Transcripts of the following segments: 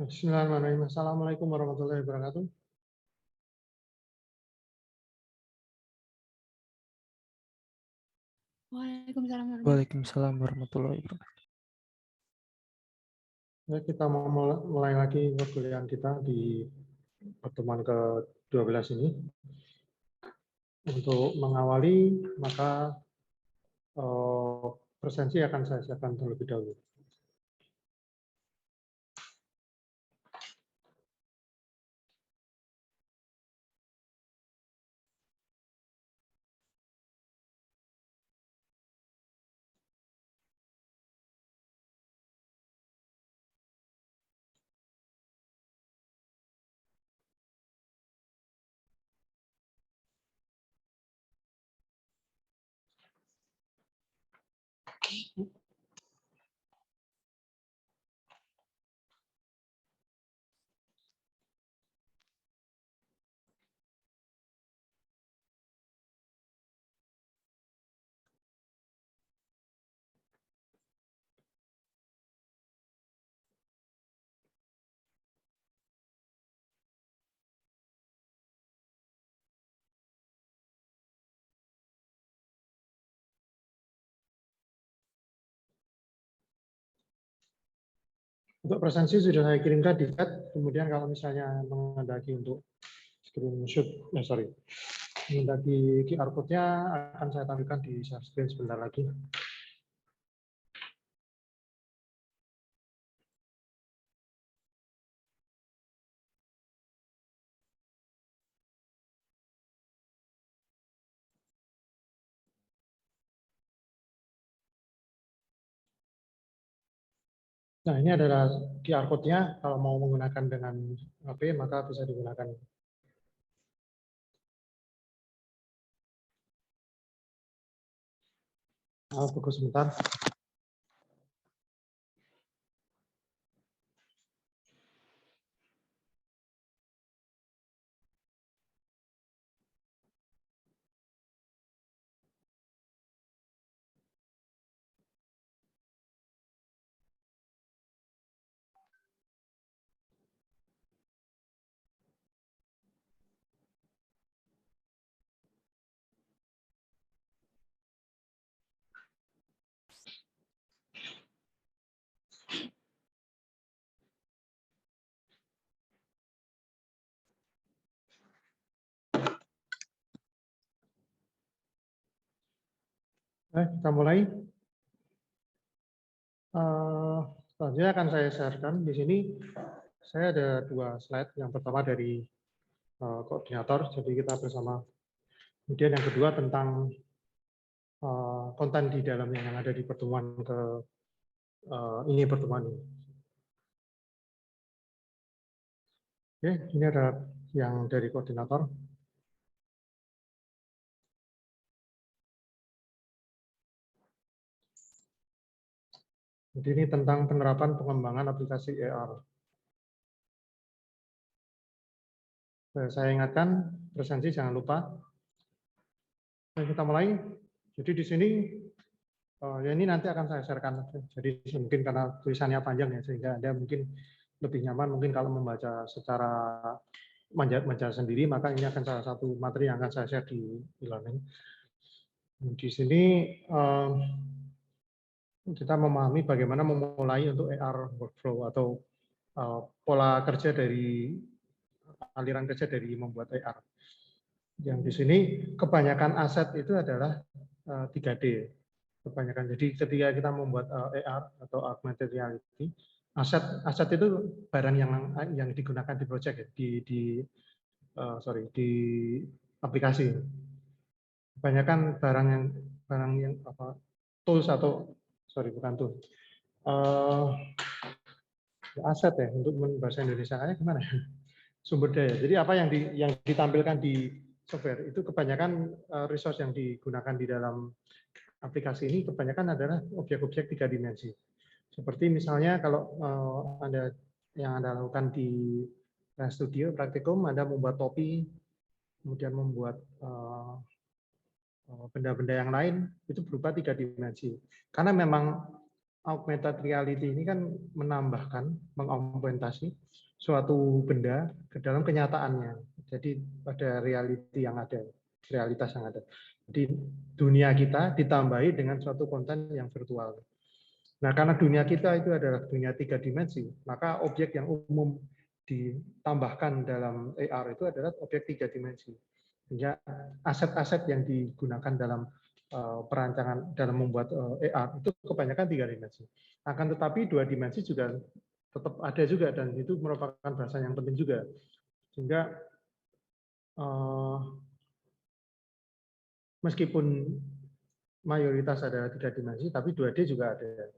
Bismillahirrahmanirrahim. Assalamualaikum warahmatullahi wabarakatuh. Waalaikumsalam warahmatullahi wabarakatuh. Ya, kita mau mulai lagi perkuliahan kita di pertemuan ke-12 ini. Untuk mengawali, maka presensi akan saya siapkan terlebih dahulu. Untuk presensi sudah saya kirimkan di chat, kemudian kalau misalnya menghendaki untuk screenshot, menghendaki QR code-nya akan saya tampilkan di share screen sebentar lagi. Nah, ini adalah QR code-nya. Kalau mau menggunakan dengan HP, maka bisa digunakan. Tunggu sebentar. Kita mulai. Selanjutnya akan saya sharekan di sini. Saya ada 2 slide. Yang pertama dari koordinator, jadi kita bersama. Kemudian yang kedua tentang konten di dalamnya yang ada di pertemuan pertemuan ini. Oke, ini ada yang dari koordinator. Jadi ini tentang penerapan pengembangan aplikasi AR. Saya ingatkan, presensi jangan lupa. Kita mulai. Jadi di sini, ya ini nanti akan saya sharekan. Jadi mungkin karena tulisannya panjang ya, sehingga Anda mungkin lebih nyaman mungkin kalau membaca secara membaca sendiri, maka ini akan salah satu materi yang akan saya share di e-learning. Di sini kita memahami bagaimana memulai untuk AR workflow atau pola kerja dari aliran kerja dari membuat AR. Yang di sini kebanyakan aset itu adalah 3D. Kebanyakan. Jadi ketika kita membuat AR atau augmented reality, aset itu barang yang digunakan di project ya, di aplikasi. Kebanyakan barang yang tools atau bukan tools. Aset ya, untuk bahasa Indonesia gimana ya? Sumber daya. Jadi apa yang ditampilkan di software itu kebanyakan resource yang digunakan di dalam aplikasi ini kebanyakan adalah objek-objek 3 dimensi. Seperti misalnya kalau Anda lakukan di studio praktikum, Anda membuat topi, kemudian membuat benda-benda yang lain itu berupa 3 dimensi. Karena memang augmented reality ini kan menambahkan, mengaugmentasi suatu benda ke dalam kenyataannya. Jadi pada reality yang ada, realitas yang ada. Jadi dunia kita ditambahi dengan suatu konten yang virtual. Nah, karena dunia kita itu adalah dunia 3 dimensi, maka objek yang umum ditambahkan dalam AR itu adalah objek 3 dimensi. Sehingga aset-aset yang digunakan dalam perancangan dalam membuat AR itu kebanyakan 3 dimensi. Akan tetapi 2 dimensi juga tetap ada juga dan itu merupakan bahasa yang penting juga. Sehingga meskipun mayoritas ada 3 dimensi, tapi 2D juga ada.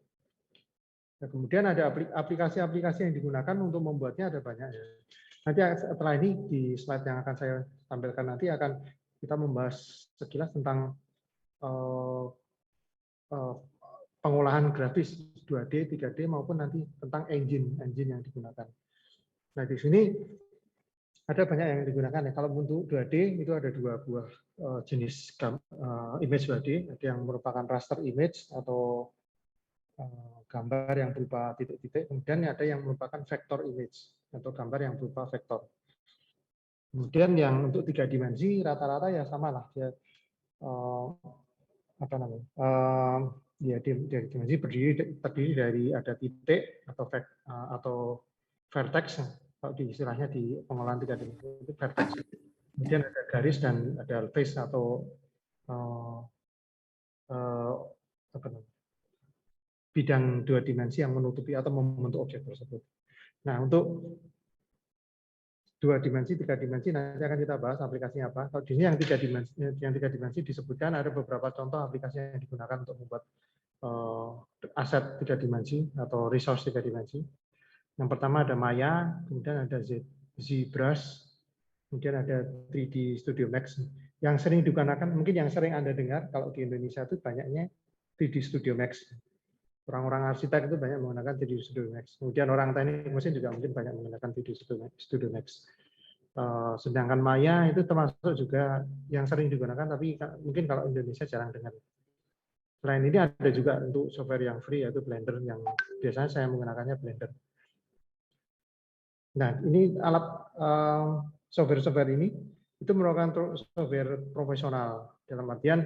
Nah, kemudian ada aplikasi-aplikasi yang digunakan untuk membuatnya ada banyak. Nanti setelah ini di slide yang akan saya tampilkan nanti akan kita membahas sekilas tentang pengolahan grafis 2D, 3D maupun nanti tentang engine yang digunakan. Nah, di sini ada banyak yang digunakan ya. Kalau untuk 2D itu ada 2 buah jenis image 2D, ada yang merupakan raster image atau gambar yang berupa titik-titik, kemudian ada yang merupakan vector image atau gambar yang berupa vektor. Kemudian yang untuk 3 dimensi rata-rata ya sama lah, dia apa namanya? Ya dimensi terdiri dari ada titik atau vertex, kalau di istilahnya di pengolahan 3 dimensi itu vertex. Kemudian ada garis dan ada face atau apa namanya? Bidang 2 dimensi yang menutupi atau membentuk objek tersebut. Nah, untuk 2 dimensi, 3 dimensi nanti akan kita bahas aplikasinya apa. Kalau di sini yang 3 dimensi disebutkan ada beberapa contoh aplikasi yang digunakan untuk membuat aset 3 dimensi atau resource 3 dimensi. Yang pertama ada Maya, kemudian ada ZBrush, kemudian ada 3D Studio Max. Yang sering digunakan, mungkin yang sering Anda dengar kalau di Indonesia itu banyaknya 3D Studio Max. Orang-orang arsitek itu banyak menggunakan 3D Studio Max. Kemudian orang teknik mesin juga mungkin banyak menggunakan 3D Studio Max. Sedangkan Maya itu termasuk juga yang sering digunakan, tapi mungkin kalau Indonesia jarang dengar. Selain ini ada juga untuk software yang free, yaitu Blender, yang biasanya saya menggunakannya Blender. Nah, ini alat software-software ini itu merupakan software profesional. Dalam artian,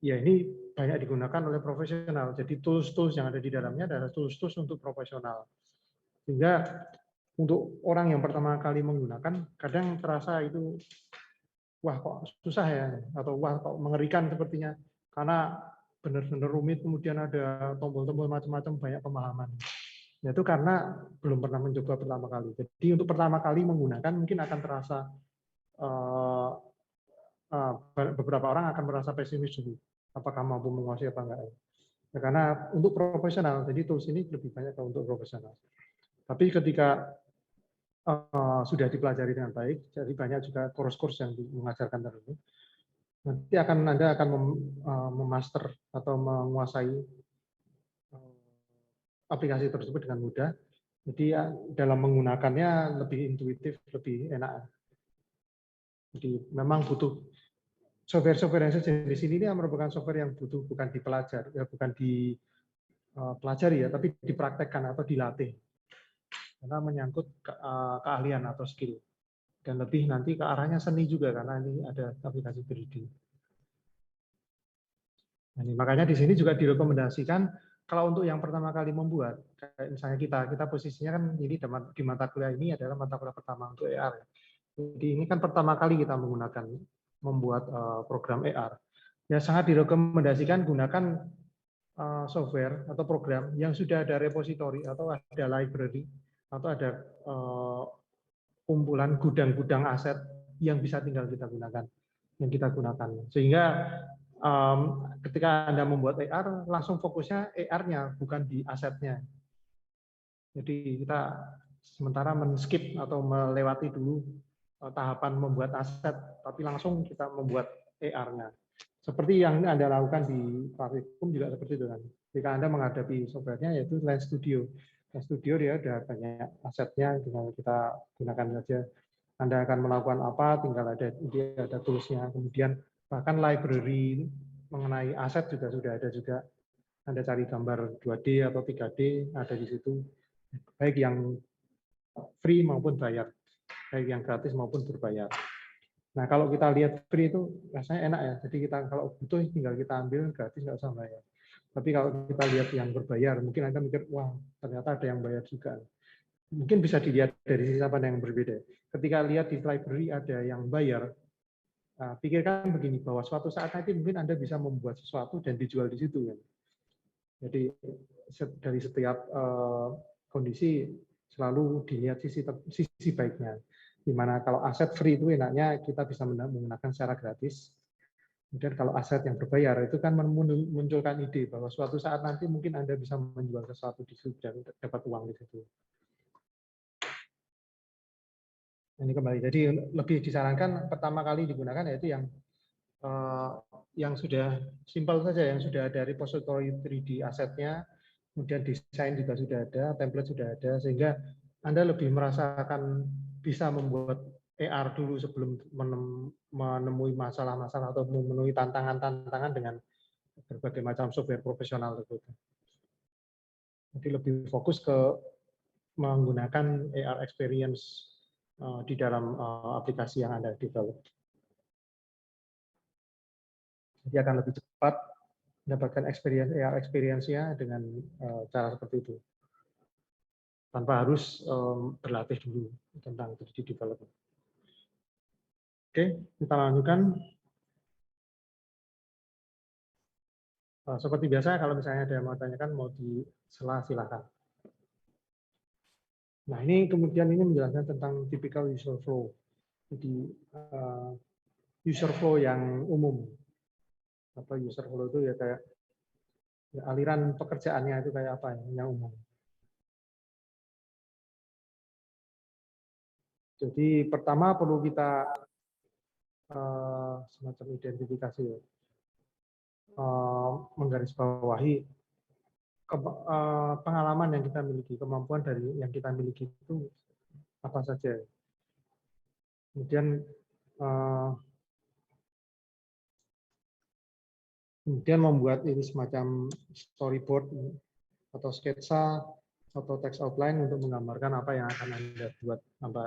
ya ini banyak digunakan oleh profesional. Jadi tools-tools yang ada di dalamnya adalah tools-tools untuk profesional. Sehingga untuk orang yang pertama kali menggunakan, kadang terasa itu, wah kok susah ya, atau wah kok mengerikan sepertinya. Karena benar-benar rumit, kemudian ada tombol-tombol macam-macam, banyak pemahaman. Itu karena belum pernah mencoba pertama kali. Jadi untuk pertama kali menggunakan mungkin akan terasa, beberapa orang akan merasa pesimis dulu. Apakah mampu menguasai apa enggak. Ya, karena untuk profesional, jadi tools ini lebih banyak untuk profesional. Tapi ketika sudah dipelajari dengan baik, jadi banyak juga course-course yang mengajarkan tertentu. Nanti Anda akan memaster atau menguasai aplikasi tersebut dengan mudah. Jadi dalam menggunakannya lebih intuitif, lebih enak. Jadi memang butuh software-software yang sejenis ini merupakan software yang bukan dipelajari, bukan dipelajari ya, tapi dipraktekkan atau dilatih. Karena menyangkut keahlian atau skill. Dan lebih nanti ke arahnya seni juga karena ini ada aplikasi 3D. Nah, makanya di sini juga direkomendasikan kalau untuk yang pertama kali membuat, kayak misalnya kita posisinya kan ini di mata kuliah ini adalah mata kuliah pertama untuk AR. Jadi ini kan pertama kali kita membuat program AR. Ya sangat direkomendasikan gunakan software atau program yang sudah ada repository atau ada library atau ada kumpulan gudang-gudang aset yang bisa tinggal kita gunakan. Sehingga ketika Anda membuat AR, langsung fokusnya AR-nya, bukan di asetnya. Jadi kita sementara men-skip atau melewati dulu tahapan membuat aset, tapi langsung kita membuat AR-nya. Seperti yang Anda lakukan di Praktikum juga seperti itu kan. Jika Anda menghadapi software-nya yaitu Lens Studio. Lens Studio dia ada banyak asetnya, tinggal kita gunakan saja. Anda akan melakukan apa, tinggal ada tools-nya. Kemudian bahkan library mengenai aset juga sudah ada juga. Anda cari gambar 2D atau 3D, ada di situ. Baik yang free maupun bayar. Baik yang gratis maupun berbayar. Nah, kalau kita lihat free itu rasanya enak ya. Jadi kita kalau butuh tinggal kita ambil, gratis nggak usah bayar. Tapi kalau kita lihat yang berbayar, mungkin Anda mikir, wah ternyata ada yang bayar juga. Mungkin bisa dilihat dari sisi pandang yang berbeda. Ketika lihat di library ada yang bayar, pikirkan begini, bahwa suatu saat nanti mungkin Anda bisa membuat sesuatu dan dijual di situ. Kan? Jadi dari setiap kondisi selalu dilihat sisi baiknya. Dimana kalau aset free itu enaknya kita bisa menggunakan secara gratis. Kemudian kalau aset yang berbayar itu kan memunculkan ide bahwa suatu saat nanti mungkin Anda bisa menjual sesuatu di situ dan dapat uang di situ. Ini kembali. Jadi lebih disarankan pertama kali digunakan yaitu yang sudah simpel saja, yang sudah ada repository 3D asetnya, kemudian desain juga sudah ada, template sudah ada, sehingga Anda lebih merasakan bisa membuat AR dulu sebelum menemui masalah-masalah atau memenuhi tantangan-tantangan dengan berbagai macam software profesional tersebut. Jadi lebih fokus ke menggunakan AR experience di dalam aplikasi yang Anda develop. Jadi akan lebih cepat mendapatkan AR experience-nya dengan cara seperti itu. Tanpa harus berlatih dulu tentang 3D development. Oke, kita lanjutkan. Seperti biasa, kalau misalnya ada yang mau tanyakan, mau silakan. Nah, ini kemudian ini menjelaskan tentang typical user flow. Jadi user flow yang umum. Apa user flow itu ya kayak ya, aliran pekerjaannya itu kayak apa yang umum. Jadi pertama perlu kita semacam identifikasi ya. Menggarisbawahi pengalaman yang kita miliki, kemampuan dari yang kita miliki itu apa saja. Kemudian membuat ini semacam storyboard atau sketsa atau text outline untuk menggambarkan apa yang akan Anda buat, apa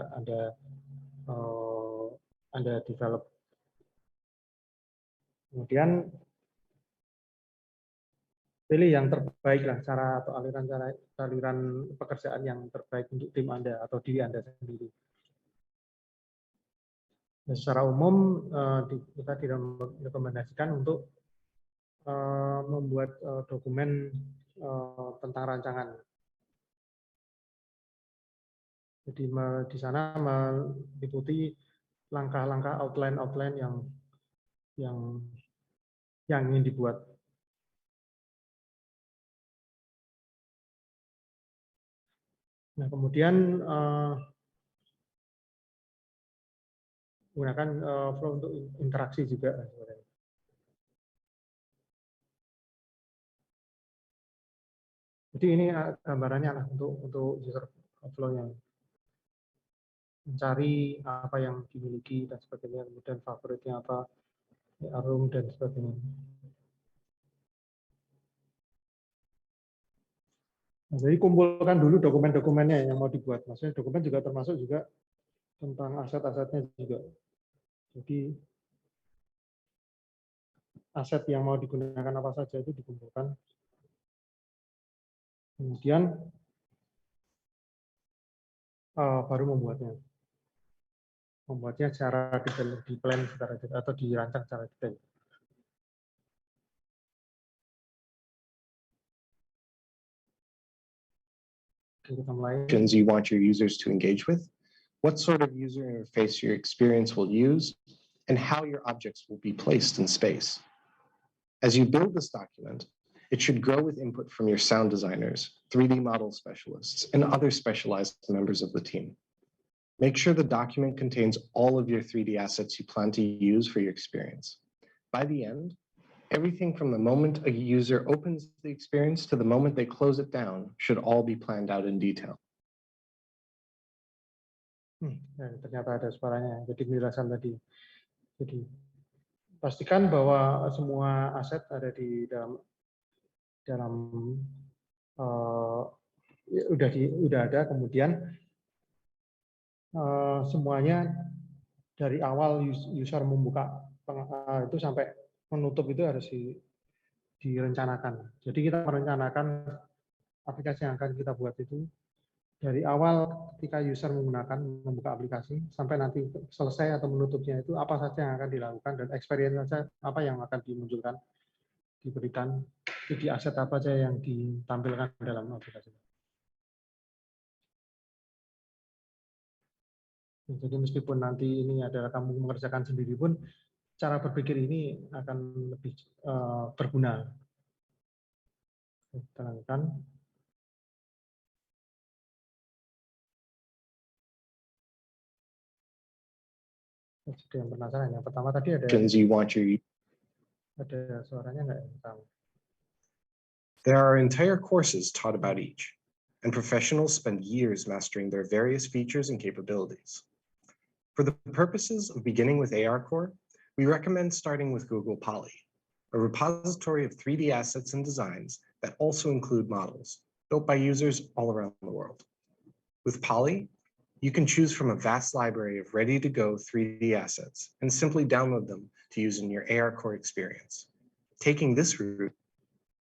Anda develop. Kemudian pilih yang terbaik lah, cara atau aliran pekerjaan yang terbaik untuk tim Anda atau diri Anda sendiri. Dan secara umum kita direkomendasikan untuk membuat dokumen tentang rancangan. Jadi di sana meliputi langkah-langkah outline yang ingin dibuat. Nah, kemudian gunakan flow untuk interaksi juga. Jadi ini gambarannya lah untuk user flow-nya. Mencari apa yang dimiliki dan sebagainya, kemudian favoritnya apa, room dan sebagainya. Nah, jadi kumpulkan dulu dokumen-dokumennya yang mau dibuat. Maksudnya dokumen juga termasuk juga tentang aset-asetnya juga. Jadi aset yang mau digunakan apa saja itu dikumpulkan. Kemudian baru membuatnya. Membuatnya secara detail, di plan secara detail, atau dirancang secara detail. You want your users to engage with, what sort of user interface your experience will use, and how your objects will be placed in space. As you build this document, it should grow with input from your sound designers, 3D model specialists, and other specialized members of the team. Make sure the document contains all of your 3D assets you plan to use for your experience. By the end, everything from the moment a user opens the experience to the moment they close it down should all be planned out in detail. Ternyata ada suaranya. Jadi penjelasan tadi. Jadi pastikan bahwa semua aset ada di dalam dalam ya udah ada, kemudian semuanya dari awal user membuka itu sampai menutup itu harus direncanakan. Jadi kita merencanakan aplikasi yang akan kita buat itu dari awal ketika user membuka aplikasi sampai nanti selesai atau menutupnya itu apa saja yang akan dilakukan dan experience saja apa yang akan dimunculkan, diberikan, di aset apa saja yang ditampilkan dalam aplikasi. Jadi meskipun nanti ini adalah kamu mengerjakan sendiri pun, cara berpikir ini akan lebih berguna. Terangkan. Ada yang penasaran. Yang pertama tadi ada suaranya nggak? There are entire courses taught about each, and professionals spend years mastering their various features and capabilities. For the purposes of beginning with ARCore, we recommend starting with Google Poly, a repository of 3D assets and designs that also include models built by users all around the world. With Poly, you can choose from a vast library of ready-to-go 3D assets and simply download them to use in your ARCore experience. Taking this route.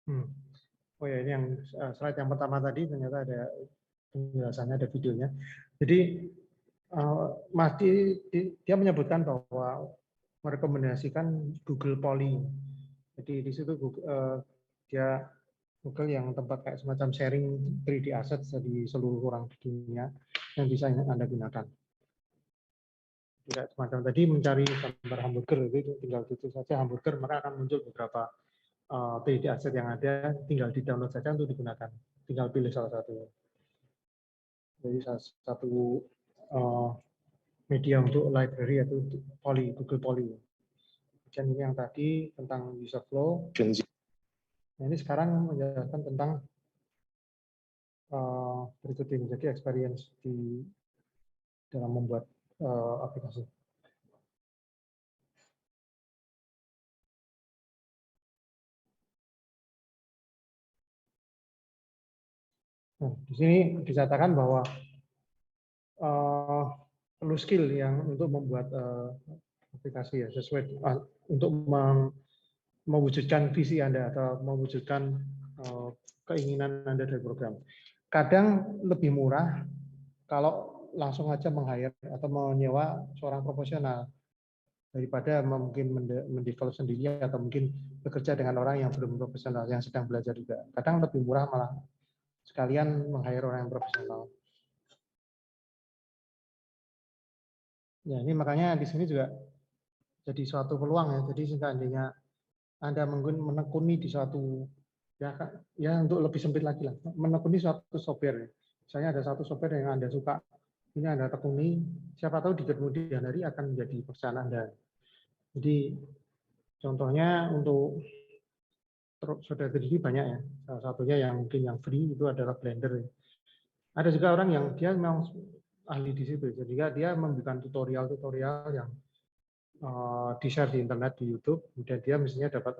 Oh ya, ini yang slide yang pertama tadi ternyata ada penjelasannya, ada videonya. Jadi dia menyebutkan bahwa merekomendasikan Google Poly. Jadi di situ Google yang tempat kayak semacam sharing 3D assets di seluruh orang di dunia yang bisa Anda gunakan. Tidak semacam tadi mencari gambar hamburger, itu tinggal tutup saja hamburger, maka akan muncul beberapa 3D asset yang ada, tinggal di-download saja untuk digunakan. Tinggal pilih salah satu. Jadi salah satu media untuk library yaitu Poly, Google Poly. Dan ini yang tadi tentang user flow. Nah, ini sekarang menjelaskan tentang berikut ini, jadi experience di dalam membuat aplikasi. Nah, di sini dikatakan bahwa perlu skill yang untuk membuat aplikasi ya sesuai untuk mewujudkan visi Anda atau mewujudkan keinginan Anda dari program. Kadang lebih murah kalau langsung aja meng-hire atau menyewa seorang profesional daripada mungkin mendevelop sendiri atau mungkin bekerja dengan orang yang belum profesional yang sedang belajar juga. Kadang lebih murah malah sekalian meng-hire orang yang profesional. Ya, ini makanya di sini juga jadi suatu peluang ya. Jadi seandainya Anda menekuni di suatu ya untuk lebih sempit lagi lah, menekuni suatu software. Misalnya ada satu software yang Anda suka, ini Anda tekuni, siapa tahu di kemudian hari akan menjadi pekerjaan Anda. Jadi contohnya untuk saudara sendiri banyak ya. Salah satunya yang mungkin yang free itu adalah Blender. Ada juga orang yang dia memang ahli di situ, jadi dia memberikan tutorial-tutorial yang di-share di internet, di YouTube, kemudian dia mestinya dapat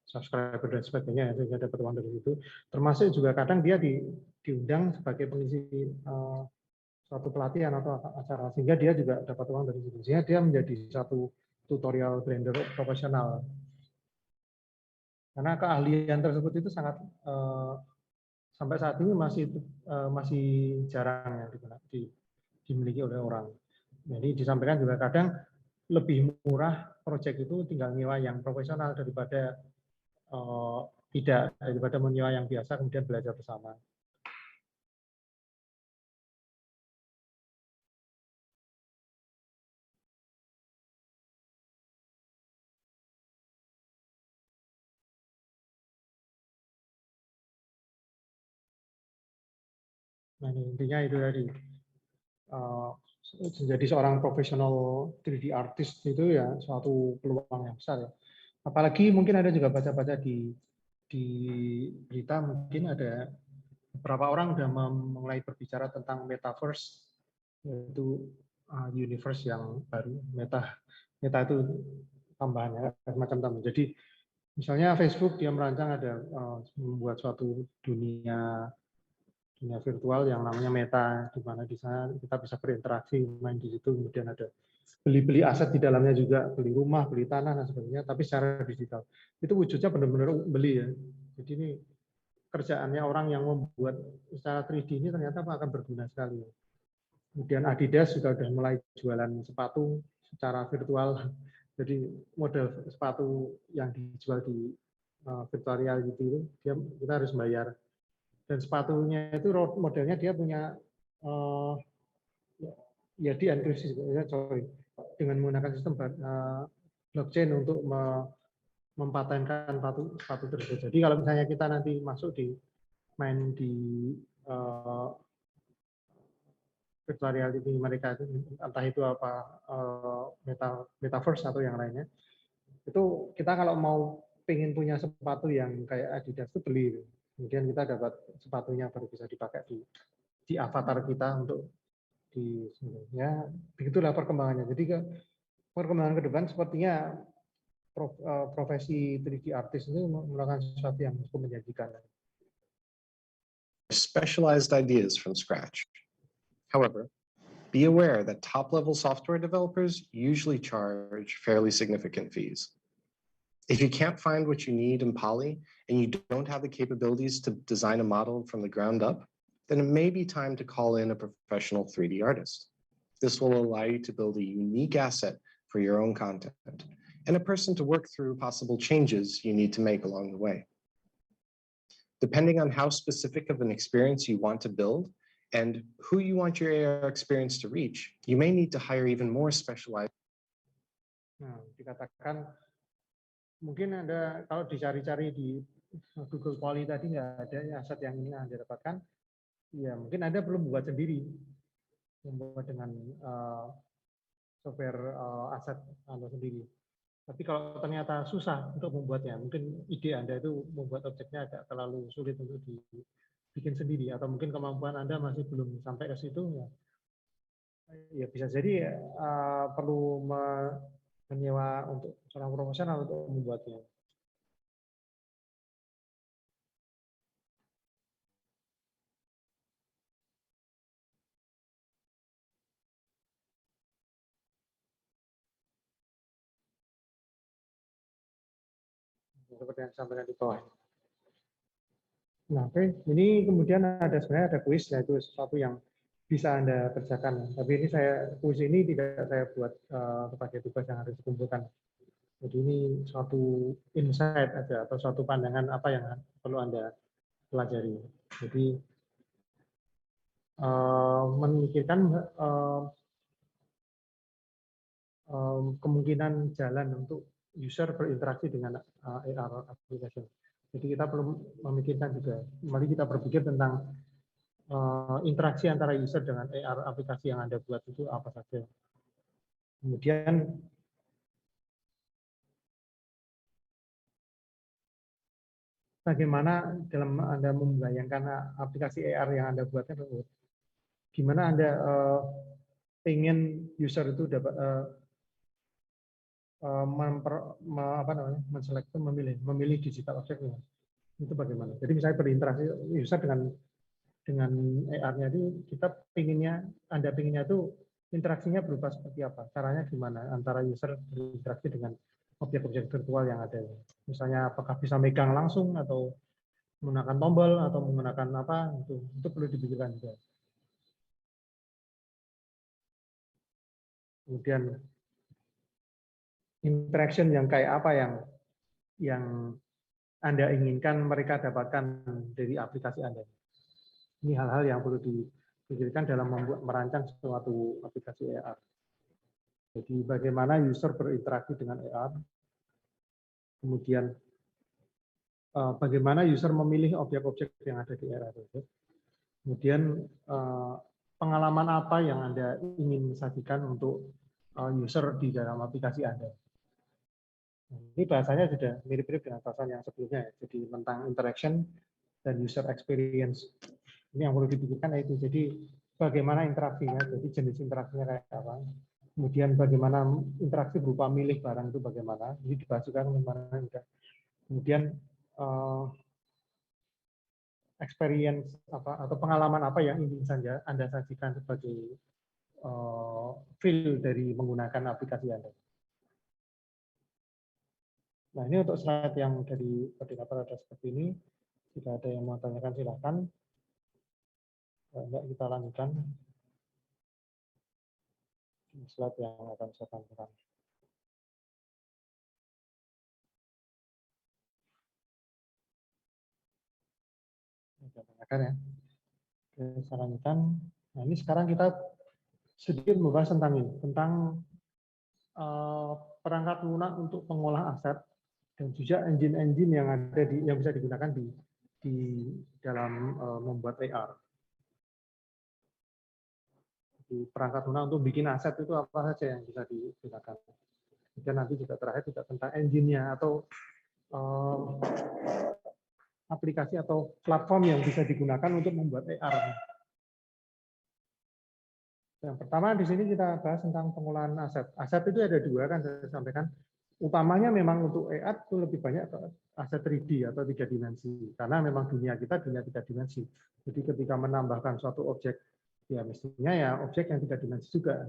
subscriber dan sebagainya, sehingga dapat uang dari situ. Termasuk juga kadang dia diundang sebagai pengisi suatu pelatihan atau acara, sehingga dia juga dapat uang dari situ. Sehingga dia menjadi satu tutorial Blender profesional. Karena keahlian tersebut itu sangat sampai saat ini masih jarang ya dimiliki oleh orang. Jadi disampaikan juga kadang lebih murah proyek itu tinggal nyewa yang profesional daripada daripada menyewa yang biasa kemudian belajar bersama. Nah, intinya itu tadi. Menjadi seorang profesional 3D artist itu ya suatu peluang yang besar ya. Apalagi mungkin ada juga baca-baca di berita, mungkin ada beberapa orang sudah mulai berbicara tentang metaverse, yaitu universe yang baru. Meta itu tambahannya semacam tambahan. Jadi Misalnya Facebook dia merancang ada membuat suatu dunia virtual yang namanya Meta, di mana di sana kita bisa berinteraksi, main di situ, kemudian ada beli aset di dalamnya juga, beli rumah, beli tanah dan sebagainya, tapi secara digital. Itu wujudnya benar-benar beli ya. Jadi ini kerjaannya orang yang membuat secara 3D ini ternyata akan berguna sekali. Kemudian Adidas juga sudah mulai jualan sepatu secara virtual. Jadi model sepatu yang dijual di virtual reality itu kita harus bayar. Dan sepatunya itu modelnya dia punya ya dienkripsi dengan menggunakan sistem blockchain untuk mempatenkan sepatu tersebut. Jadi kalau misalnya kita nanti masuk main di virtual reality mereka itu, entah itu apa metaverse atau yang lainnya, itu kita kalau mau pengen punya sepatu yang kayak Adidas itu beli, kemudian kita dapat sepatunya baru bisa dipakai di avatar kita untuk ya begitulah perkembangannya. Jadi perkembangan ke depan sepertinya profesi 3D artist itu melakukan sesuatu yang cukup menjanjikan. Specialized ideas from scratch. However, be aware that top-level software developers usually charge fairly significant fees. If you can't find what you need in Poly and you don't have the capabilities to design a model from the ground up, then it may be time to call in a professional 3D artist. This will allow you to build a unique asset for your own content and a person to work through possible changes you need to make along the way. Depending on how specific of an experience you want to build and who you want your AR experience to reach, you may need to hire even more specialized. Nah, dikatakan mungkin Anda kalau dicari-cari di Google Poly tadi nggak ada aset yang ini Anda dapatkan, ya mungkin Anda perlu membuat sendiri, membuat dengan software aset Anda sendiri. Tapi kalau ternyata susah untuk membuatnya, mungkin ide Anda itu membuat objeknya agak terlalu sulit untuk dibikin sendiri, atau mungkin kemampuan Anda masih belum sampai ke situ, ya bisa jadi perlu menyewa untuk seorang profesional untuk membuatnya. Seperti yang disampaikan di bawah. Nah, oke. Ini kemudian sebenarnya ada kuis, yaitu sesuatu yang bisa Anda kerjakan. Tapi ini kuis ini tidak saya buat sebagai tugas yang harus dikumpulkan. Jadi ini suatu insight aja atau suatu pandangan apa yang perlu Anda pelajari. Jadi memikirkan kemungkinan jalan untuk user berinteraksi dengan AR application. Jadi kita perlu memikirkan juga, mari kita berpikir tentang interaksi antara user dengan AR aplikasi yang Anda buat itu apa saja. Kemudian bagaimana dalam Anda membayangkan aplikasi AR yang Anda buatnya, gimana Anda ingin user itu dapat memilih digital objeknya, itu bagaimana? Jadi misalnya berinteraksi user dengan AR-nya itu Anda pinginnya itu interaksinya berupa seperti apa? Caranya gimana antara user berinteraksi dengan objek-objek virtual yang ada? Misalnya apakah bisa megang langsung atau menggunakan tombol atau menggunakan apa? Itu perlu dipikirkan juga. Kemudian interaction yang kayak apa yang Anda inginkan mereka dapatkan dari aplikasi Anda. Ini hal-hal yang perlu dipikirkan dalam merancang suatu aplikasi AR. Jadi bagaimana user berinteraksi dengan AR, kemudian bagaimana user memilih objek-objek yang ada di AR tersebut, kemudian pengalaman apa yang Anda ingin sajikan untuk user di dalam aplikasi Anda. Ini bahasanya sudah mirip-mirip dengan bahasan yang sebelumnya, jadi tentang interaction dan user experience. Ini yang perlu dipikirkan yaitu jadi bagaimana interaksinya, jadi jenis interaksinya kayak apa. Kemudian bagaimana interaksi berupa milih barang itu bagaimana. Ini dibahas juga kemarin Kemudian experience apa atau pengalaman apa yang ingin saja Anda sajikan sebagai feel dari menggunakan aplikasi Anda. Nah, ini untuk slide yang dari koordinator ada seperti ini. Jika ada yang mau tanyakan silakan. Enggak, kita lanjutkan slide yang akan saya tampilkan. Kita tanyakan ya. Oke, saya lanjutkan. Nah, ini sekarang kita sedikit membahas tentang ini, tentang perangkat lunak untuk pengolah aset dan juga engine-engine yang ada yang bisa digunakan di dalam membuat AR. Di perangkat lunak untuk bikin aset itu apa saja yang bisa digunakan. Dan nanti juga terakhir juga tentang engine-nya atau aplikasi atau platform yang bisa digunakan untuk membuat AR. Yang pertama di sini kita bahas tentang pengolahan aset. Aset itu ada dua kan saya sampaikan. Utamanya memang untuk AR itu lebih banyak aset 3D atau 3 dimensi. Karena memang dunia kita dunia 3 dimensi. Jadi ketika menambahkan suatu objek, ya mestinya ya objek yang 3 dimensi juga.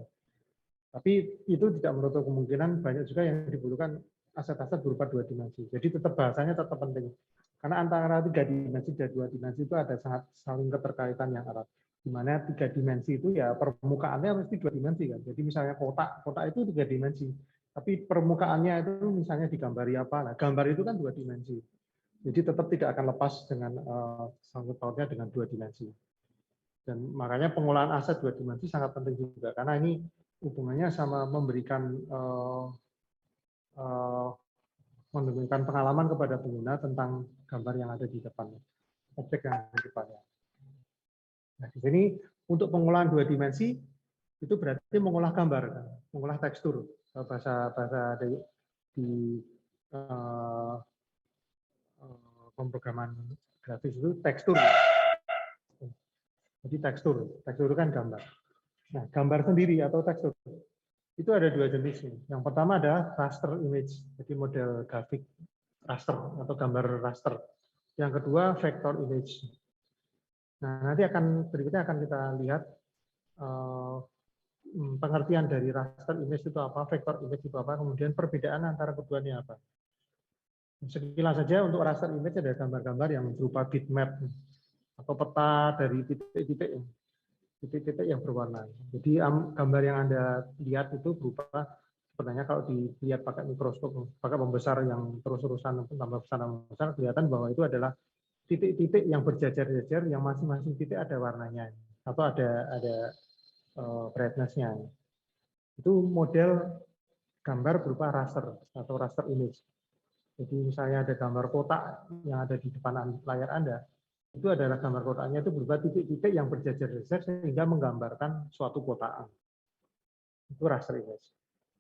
Tapi itu tidak menutup kemungkinan banyak juga yang dibutuhkan aset-aset berupa 2 dimensi. Jadi tetap bahasanya tetap penting. Karena antara 3 dimensi dan 2 dimensi itu ada sangat saling keterkaitan yang erat. Di mana 3 dimensi itu ya permukaannya mesti 2 dimensi kan. Jadi misalnya kotak itu 3 dimensi. Tapi permukaannya itu misalnya digambari apa? Nah, gambar itu kan 2 dimensi. Jadi tetap tidak akan lepas dengan sangkut pautnya dengan 2 dimensi. Dan makanya pengolahan aset 2 dimensi sangat penting juga karena ini hubungannya sama memberikan pengalaman kepada pengguna tentang gambar yang ada di depan, objek yang ada di depannya. Nah, di sini untuk pengolahan 2 dimensi itu berarti mengolah gambar, mengolah tekstur. Bahasa di pemrograman grafis itu tekstur. Jadi tekstur itu kan gambar. Nah, gambar sendiri atau tekstur itu ada 2 jenis. Yang pertama adalah raster image, jadi model grafik raster atau gambar raster. Yang kedua vector image. Nah, nanti berikutnya akan kita lihat pengertian dari raster image itu apa, vector image itu apa, kemudian perbedaan antara keduanya apa. Sekilas saja untuk raster image ada gambar-gambar yang berupa bitmap atau peta dari titik-titik yang berwarna. Jadi gambar yang Anda lihat itu berupa sebenarnya kalau dilihat pakai mikroskop, pakai pembesar yang terus-terusan tambah besar, kelihatan bahwa itu adalah titik-titik yang berjajar-jajar yang masing-masing titik ada warnanya atau ada brightness-nya. Itu model gambar berupa raster atau raster image. Jadi misalnya ada gambar kotak yang ada di depan layar Anda, itu adalah gambar kotaknya itu berupa titik-titik yang berjajar-jajar sehingga menggambarkan suatu kotaan. Itu raster image.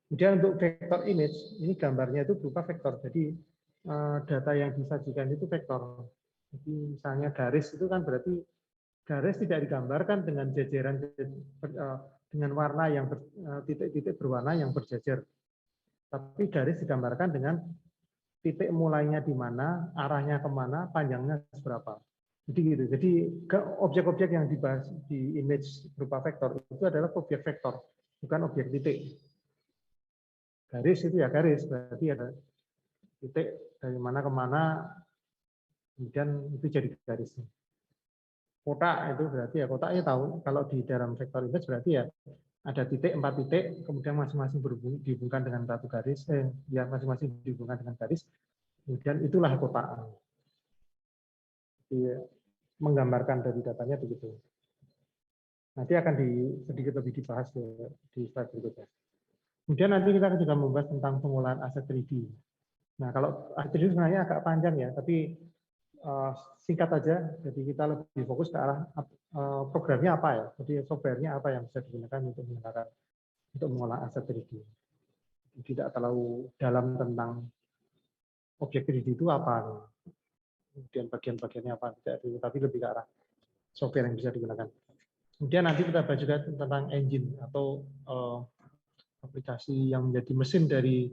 Kemudian untuk vector image, ini gambarnya itu berupa vektor. Jadi data yang disajikan itu vektor. Jadi misalnya garis itu kan berarti garis tidak digambarkan dengan jajaran dengan warna yang titik-titik berwarna yang berjajar. Tapi garis digambarkan dengan titik mulainya di mana, arahnya kemana, panjangnya seberapa. Jadi gitu. Jadi objek-objek yang dibahas di image berupa vektor itu adalah objek vektor, bukan objek titik. Garis itu ya garis, berarti ada titik dari mana ke mana, kemudian itu jadi garis. Kotak itu berarti ya kotaknya tahu kalau di dalam vektor image berarti ya ada titik, 4 titik, kemudian masing-masing dihubungkan dengan satu garis, ya masing-masing dihubungkan dengan garis, kemudian itulah kotak. Jadi, menggambarkan dari datanya begitu. Nanti akan sedikit lebih dibahas di slide berikutnya. Kemudian nanti kita juga membahas tentang pengolahan aset 3D. Nah, kalau aset 3D sebenarnya agak panjang ya, tapi singkat aja. Jadi kita lebih fokus ke arah programnya apa ya. Jadi softwarenya apa yang bisa digunakan untuk mengolah aset 3D. Tidak terlalu dalam tentang objek 3D itu apa, kemudian bagian-bagiannya apa, tapi lebih ke arah software yang bisa digunakan. Kemudian nanti kita bahas juga tentang engine atau aplikasi yang menjadi mesin dari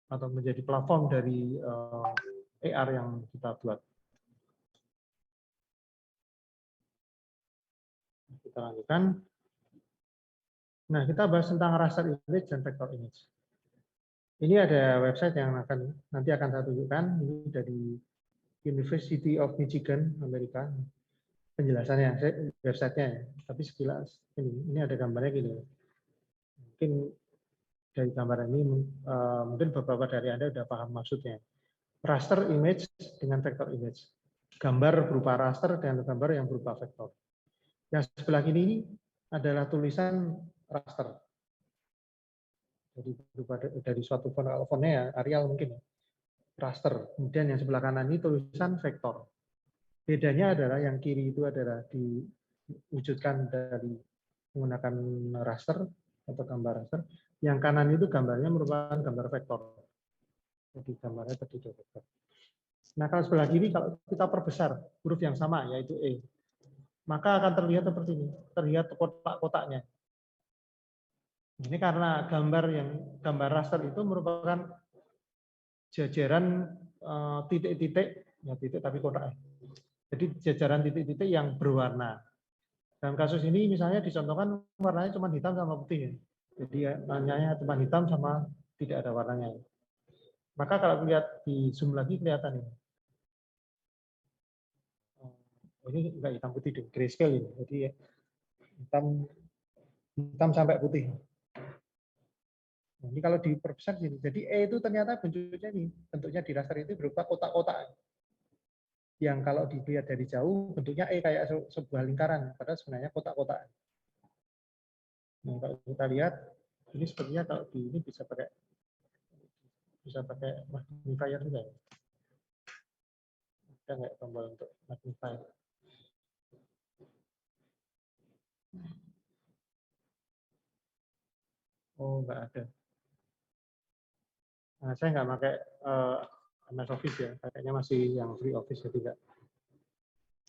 atau menjadi platform dari AR yang kita buat. Kita lanjutkan. Nah, kita bahas tentang raster image dan vector image. Ini ada website yang nanti akan saya tunjukkan. Ini dari University of Michigan, Amerika. Penjelasannya, websitenya ya. Tapi sekilas ini ada gambarnya gini. Mungkin dari gambar ini mungkin beberapa dari Anda sudah paham maksudnya. Raster image dengan vector image. Gambar berupa raster dengan gambar yang berupa vektor. Yang sebelah kiri adalah tulisan raster. Jadi berupa dari suatu fontnya ya, Arial mungkin ya. Raster. Kemudian yang sebelah kanan ini tulisan vektor. Bedanya adalah yang kiri itu adalah diwujudkan dari menggunakan raster atau gambar raster. Yang kanan itu gambarnya merupakan gambar vektor. Jadi gambarnya terdiri vektor. Nah, kalau sebelah kiri kalau kita perbesar huruf yang sama yaitu E, maka akan terlihat seperti ini, terlihat kotak-kotaknya. Ini karena gambar raster itu merupakan jajaran titik-titik, ya titik tapi kotak. Jadi jajaran titik-titik yang berwarna. Dalam kasus ini misalnya dicontohkan warnanya cuma hitam sama putih. Ya. Jadi warnanya cuma hitam sama tidak ada warnanya. Maka kalau lihat di zoom lagi kelihatan ini. Ini enggak hitam putih, grayscale ini. Jadi hitam sampai putih. Nah, ini kalau diperbesar sini. Jadi E itu ternyata bentuknya ini, bentuknya di raster itu berupa kotak-kotak. Yang kalau dilihat dari jauh bentuknya E kayak sebuah lingkaran, padahal sebenarnya kotak-kotak. Nah, kalau kita lihat ini sepertinya kalau di ini bisa pakai magnifier juga. Ada nggak tombol untuk magnifier? Oh, nggak ada. Nah, saya nggak pakai MS Office ya, kayaknya masih yang free Office ya,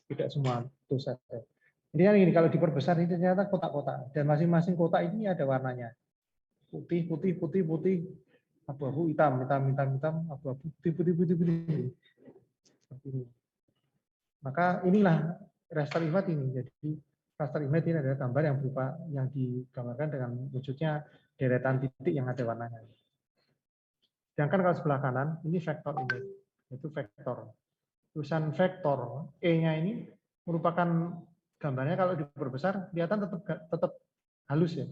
tidak semua dosa. Jadi kan ini kalau diperbesar ini ternyata kotak-kotak dan masing-masing kotak ini ada warnanya. Putih, putih, putih, putih, abu-abu, hitam, hitam, hitam, hitam, abu-abu, putih, putih, putih, putih. Seperti ini. Maka inilah raster image ini. Jadi raster image ini adalah gambar yang berupa yang digambarkan dengan wujudnya deretan titik yang ada warnanya. Sedangkan kalau sebelah kanan, ini vektor image, yaitu vektor. Tulisan vektor, E-nya ini merupakan gambarnya kalau diperbesar, kelihatan tetap halus ya.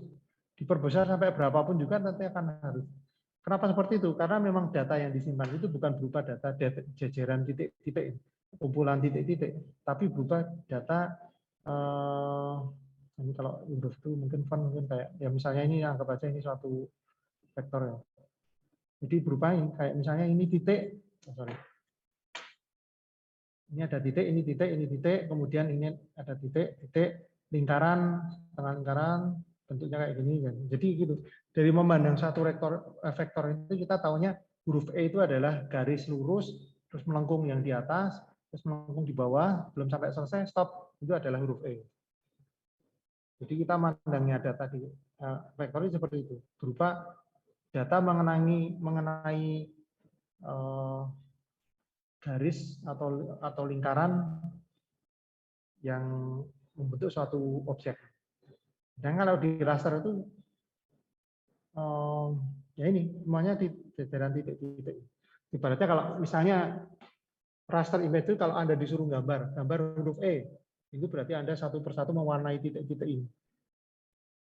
Diperbesar sampai berapapun juga nanti akan halus. Kenapa seperti itu? Karena memang data yang disimpan itu bukan berupa data jajaran titik-titik, kumpulan titik-titik, tapi berupa data, ini kalau Windows itu mungkin font mungkin kayak, ya misalnya ini anggap aja ini suatu vektor ya. Jadi berupa kayak misalnya ini titik, ini ada titik, ini titik, ini titik, kemudian ini ada titik, titik, lingkaran, tengah lingkaran, bentuknya kayak gini. Jadi gitu. Dari memandang satu vektor itu kita tahunya huruf E itu adalah garis lurus, terus melengkung yang di atas, terus melengkung di bawah, belum sampai selesai, stop, itu adalah huruf E. Jadi kita memandangnya data di vektor itu seperti itu, berupa data mengenai garis atau lingkaran yang membentuk suatu objek. Dan kalau di raster itu ya ini semuanya di jajaran titik-titik. Ibaratnya kalau misalnya raster image itu kalau Anda disuruh gambar huruf E, itu berarti Anda satu persatu mewarnai titik-titik ini.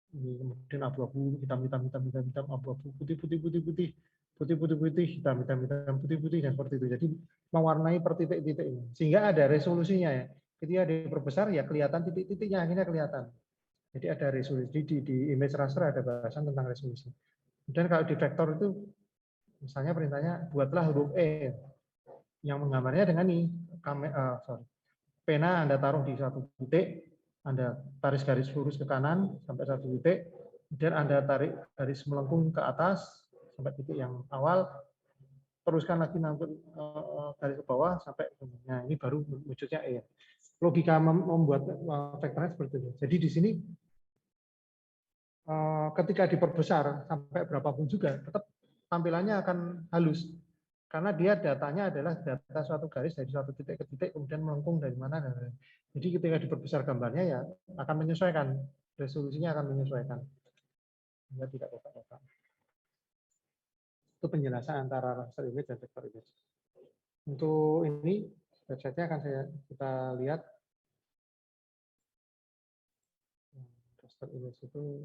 Ini kemudian abu-abu, hitam, hitam, hitam, hitam, hitam, abu-abu, putih, putih, putih, putih, putih, putih, putih, hitam, hitam, hitam, putih, putih, dan seperti itu. Jadi mewarnai per titik-titik ini. Sehingga ada resolusinya ya. Ketika diperbesar ya kelihatan titik-titiknya akhirnya kelihatan. Jadi ada resolusi di image raster ada bahasan tentang resolusi. Dan kalau di vektor itu misalnya perintahnya buatlah huruf E yang menggambarnya dengan ini pena Anda taruh di satu titik, Anda tarik garis lurus ke kanan sampai satu titik, kemudian Anda tarik garis melengkung ke atas sampai titik yang awal, teruskan lagi nangkut garis ke bawah sampai nah ini baru wujudnya E. Logika membuat vektornya seperti itu. Jadi di sini ketika diperbesar sampai berapapun juga tetap tampilannya akan halus. karena dia datanya adalah data suatu garis dari suatu titik ke titik, kemudian melengkung dari mana. Jadi ketika diperbesar gambarnya ya akan menyesuaikan, resolusinya akan menyesuaikan. Ya, tidak kotak-kotak. Itu penjelasan antara raster image dan vector image. Untuk ini website-nya akan kita lihat. Raster image itu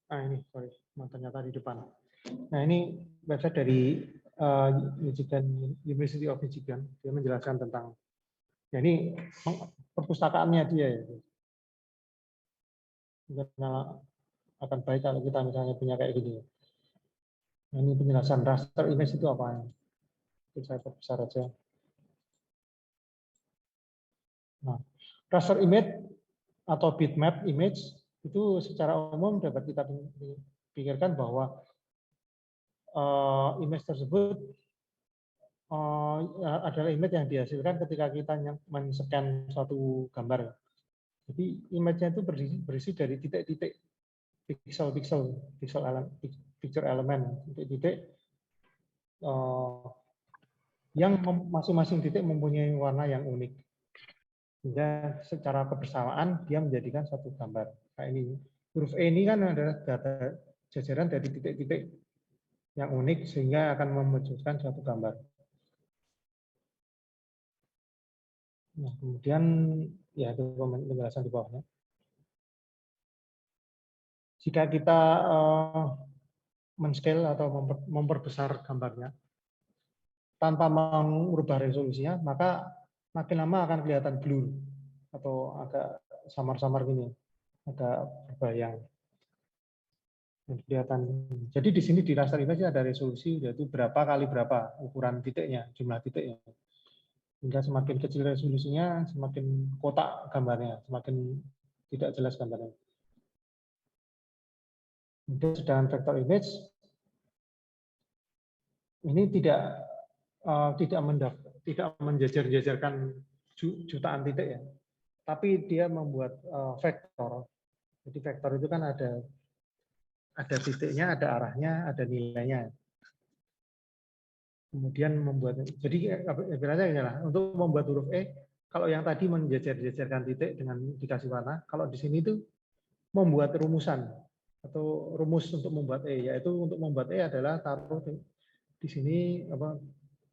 ini sorry, ternyata di depan. Nah, ini website dari Michigan, University of Michigan. Dia menjelaskan tentang, ya ini perpustakaannya dia. Ya. Karena akan baik kalau kita misalnya punya kayak gini. Nah, ini penjelasan raster image itu apa? Itu saya perbesar aja. Nah, raster image atau bitmap image itu secara umum dapat kita pikirkan bahwa image tersebut adalah image yang dihasilkan ketika kita men-scan suatu gambar. Jadi image-nya itu berisi dari titik-titik picture element, titik-titik yang masing-masing titik mempunyai warna yang unik. Sehingga secara kebersamaan dia menjadikan satu gambar. Kayak ini. Huruf E ini kan adalah data jajaran dari titik-titik yang unik sehingga akan memunculkan suatu gambar. Nah, kemudian ya itu penjelasan di bawahnya. Jika kita men-scale atau memperbesar gambarnya tanpa mengubah resolusinya, maka makin lama akan kelihatan blur atau agak samar-samar gini, agak berbayang. Kelihatan. Jadi di sini di raster image ada resolusi yaitu berapa kali berapa ukuran titiknya, jumlah titiknya. Hingga semakin kecil resolusinya, semakin kotak gambarnya, semakin tidak jelas gambarnya. Sedangkan vector image ini tidak menjajar-jajarkan jutaan titik ya, tapi dia membuat vektor. Jadi vektor itu kan ada titiknya, ada arahnya, ada nilainya. Kemudian membuat, jadi ibaratnya inilah untuk membuat huruf E, kalau yang tadi menjajar-jajarkan titik dengan dikasih warna, kalau di sini itu membuat rumusan atau rumus untuk membuat E, yaitu untuk membuat E adalah taruh di sini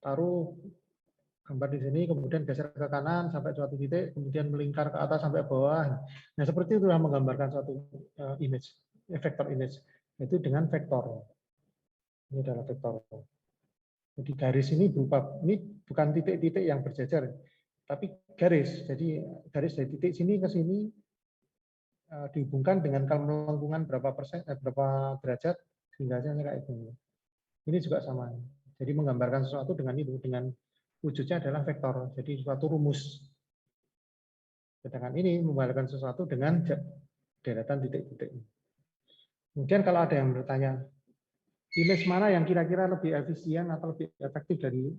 taruh gambar di sini, kemudian geser ke kanan sampai suatu titik, kemudian melingkar ke atas sampai bawah. Nah seperti itulah menggambarkan suatu image, vector image, yaitu dengan vektor. Ini adalah vektor. Jadi garis ini bukan titik-titik yang berjajar, tapi garis. Jadi garis dari titik sini ke sini dihubungkan dengan kelengkungan berapa persen, berapa derajat, sehingga kayak gini. Ini juga sama. Jadi menggambarkan sesuatu dengan itu, dengan wujudnya adalah vektor. Jadi suatu rumus. Sedangkan ini menggambarkan sesuatu dengan deretan titik-titik. Kemudian kalau ada yang bertanya, image mana yang kira-kira lebih efisien atau lebih efektif dari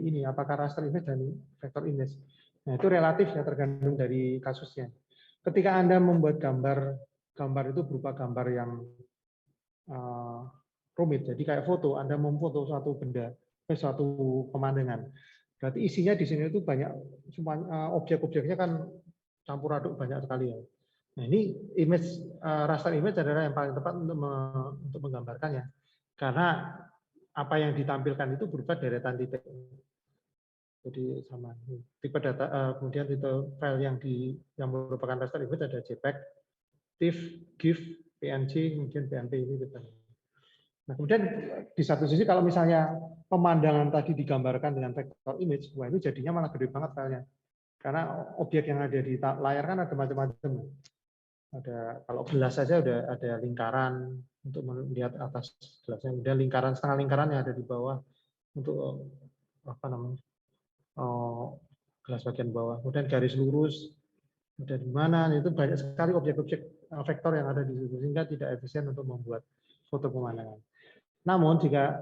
ini? Apakah raster image dan vector image? Nah itu relatif ya, tergantung dari kasusnya. Ketika Anda membuat gambar itu berupa gambar yang rumit, jadi kayak foto, Anda memfoto suatu benda, suatu pemandangan. Berarti isinya di sini itu banyak, objek-objeknya kan campur aduk banyak sekali ya. Nah ini image, raster image adalah yang paling tepat untuk menggambarkannya. Karena apa yang ditampilkan itu berupa deretan titik. Jadi sama tipe data, kemudian tipe file yang merupakan raster image ada JPEG, TIFF, GIF, PNG, kemudian PNG ini kita. Nah, kemudian di satu sisi kalau misalnya pemandangan tadi digambarkan dengan vector image, wah itu jadinya malah gede banget filenya. Karena objek yang ada di layar kan ada macam-macam. Ada kalau gelas saja udah ada lingkaran untuk melihat atas gelasnya, kemudian lingkaran setengah lingkaran yang ada di bawah untuk apa namanya gelas bagian bawah, kemudian garis lurus, kemudian di mana itu banyak sekali objek-objek vektor yang ada di situ sehingga tidak efisien untuk membuat foto pemandangan. Namun jika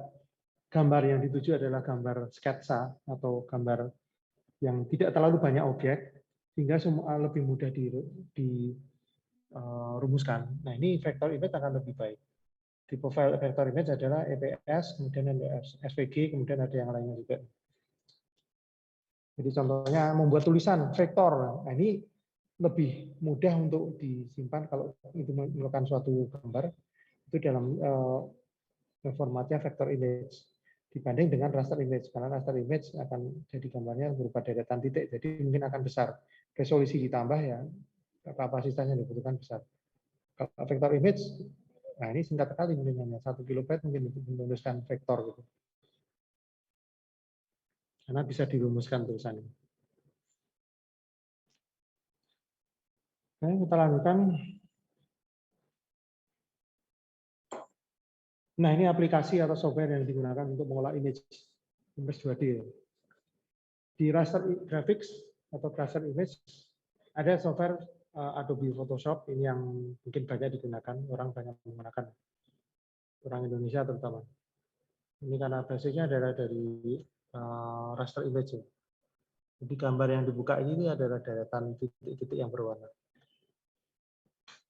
gambar yang dituju adalah gambar sketsa atau gambar yang tidak terlalu banyak objek, sehingga semua lebih mudah dirumuskan. Nah, ini vector image akan lebih baik. Tipe file vector image adalah EPS, kemudian ada SVG, kemudian ada yang lainnya juga. Jadi contohnya membuat tulisan vektor. Nah, ini lebih mudah untuk disimpan kalau itu memerlukan suatu gambar itu dalam formatnya vector image dibanding dengan raster image, karena raster image akan jadi gambarnya berupa deretan titik, jadi mungkin akan besar. Resolusi ditambah ya, kapasitasnya dibutuhkan besar. Kalau vector image, nah ini singkat sekali, mungkin hanya 1 kilobyte mungkin untuk menuliskan vektor gitu. Karena bisa dirumuskan tulisannya. Oke, kita lanjutkan. Nah, ini aplikasi atau software yang digunakan untuk mengolah image 2D. Di raster graphics atau raster image ada software Adobe Photoshop, ini yang mungkin banyak digunakan, orang banyak menggunakan, orang Indonesia terutama. Ini karena basicnya adalah dari raster image. Jadi gambar yang dibuka ini adalah deretan titik-titik yang berwarna.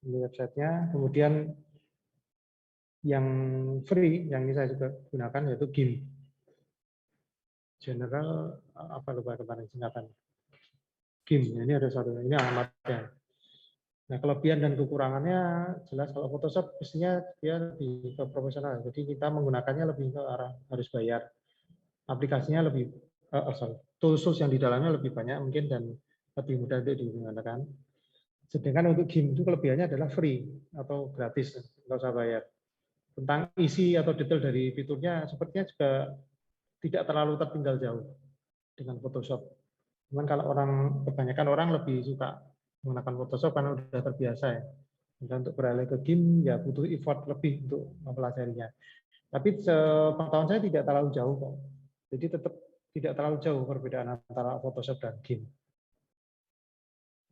Ini websitenya. Kemudian yang free, yang ini saya juga gunakan, yaitu GIMP. General, apa lupa kemarin singkatan. GIMP, ini ada satu, ini alamatnya. Nah, kelebihan dan kekurangannya jelas kalau Photoshop mestinya dia lebih ke profesional. Jadi kita menggunakannya lebih ke arah harus bayar. Aplikasinya lebih, tools yang di dalamnya lebih banyak mungkin dan lebih mudah untuk digunakan. Sedangkan untuk GIMP itu kelebihannya adalah free atau gratis, nggak usah bayar. Tentang isi atau detail dari fiturnya sepertinya juga tidak terlalu tertinggal jauh dengan Photoshop. Cuman kalau kebanyakan orang lebih suka menggunakan Photoshop karena sudah terbiasa ya. Dan untuk beralih ke GIMP ya butuh effort lebih untuk mempelajarinya. Tapi sepengetahuan saya tidak terlalu jauh kok. Jadi tetap tidak terlalu jauh perbedaan antara Photoshop dan GIMP.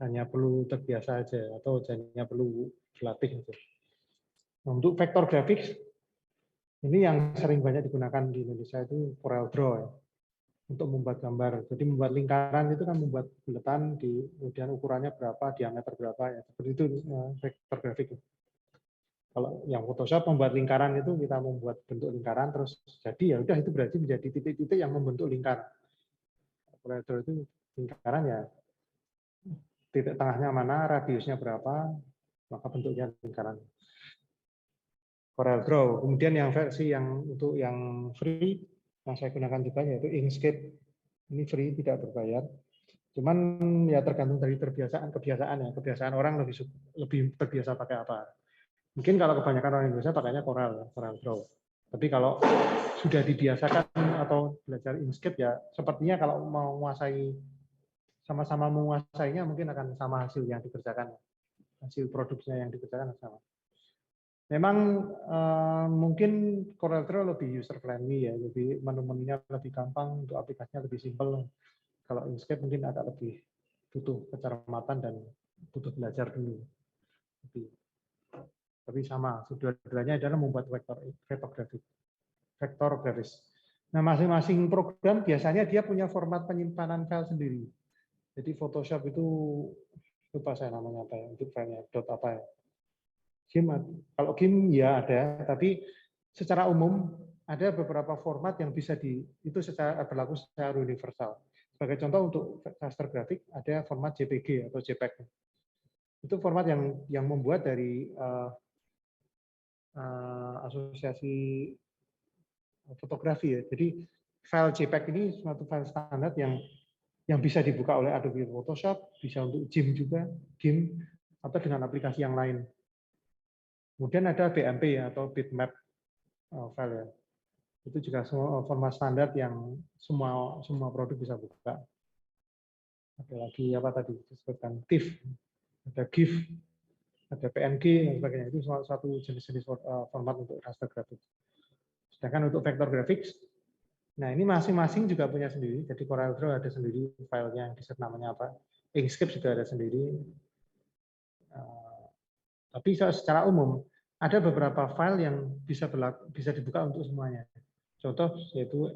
Hanya perlu terbiasa aja atau hanya perlu berlatih aja. Nah, untuk vector graphics ini yang sering banyak digunakan di Indonesia itu CorelDRAW ya, untuk membuat gambar. Jadi membuat lingkaran itu kan membuat bulatan, kemudian ukurannya berapa, diameter berapa ya. Seperti itu vector graphic. Kalau yang Photoshop membuat lingkaran itu kita membuat bentuk lingkaran terus jadi ya udah itu berarti menjadi titik-titik yang membentuk lingkaran. CorelDRAW itu lingkaran ya titik tengahnya mana, radiusnya berapa, maka bentuknya lingkaran. CorelDRAW. Kemudian yang versi yang untuk yang free yang saya gunakan juga yaitu Inkscape. Ini free, tidak berbayar. Cuman ya tergantung dari kebiasaan ya. Kebiasaan orang lebih terbiasa pakai apa. Mungkin kalau kebanyakan orang Indonesia pakainya CorelDRAW. Tapi kalau sudah dibiasakan atau belajar Inkscape ya sepertinya kalau mau menguasai sama-sama menguasainya mungkin akan sama hasil yang dikerjakan. Hasil produksinya yang dikerjakan sama. Memang mungkin CorelDRAW lebih user friendly ya, lebih menu-menunya lebih gampang, untuk aplikasinya lebih simpel. Kalau Inkscape mungkin agak lebih butuh kecermatan dan butuh belajar dulu. Tapi sama, dua-duanya adalah membuat vektor grafis. Nah, masing-masing program biasanya dia punya format penyimpanan file sendiri. Jadi Photoshop itu lupa saya namanya apa ya, untuk filenya dot apa ya. Kalau GIMP ya ada, tapi secara umum ada beberapa format yang bisa itu berlaku secara universal. Sebagai contoh untuk raster grafik ada format JPG atau JPEG. Itu format yang membuat dari asosiasi fotografi ya. Jadi file JPEG ini suatu file standar yang bisa dibuka oleh Adobe Photoshop, bisa untuk GIMP atau dengan aplikasi yang lain. Kemudian ada BMP atau bitmap file ya. Itu juga format standar yang semua produk bisa buka. Ada lagi apa tadi disebutkan TIFF, ada GIF, ada PNG dan sebagainya. Itu suatu jenis-jenis format untuk raster grafik. Sedangkan untuk vector graphics, nah ini masing-masing juga punya sendiri. Jadi CorelDRAW ada sendiri filenya yang disebut namanya apa. Inkscape juga ada sendiri. Tapi secara umum ada beberapa file yang bisa dibuka untuk semuanya. contoh yaitu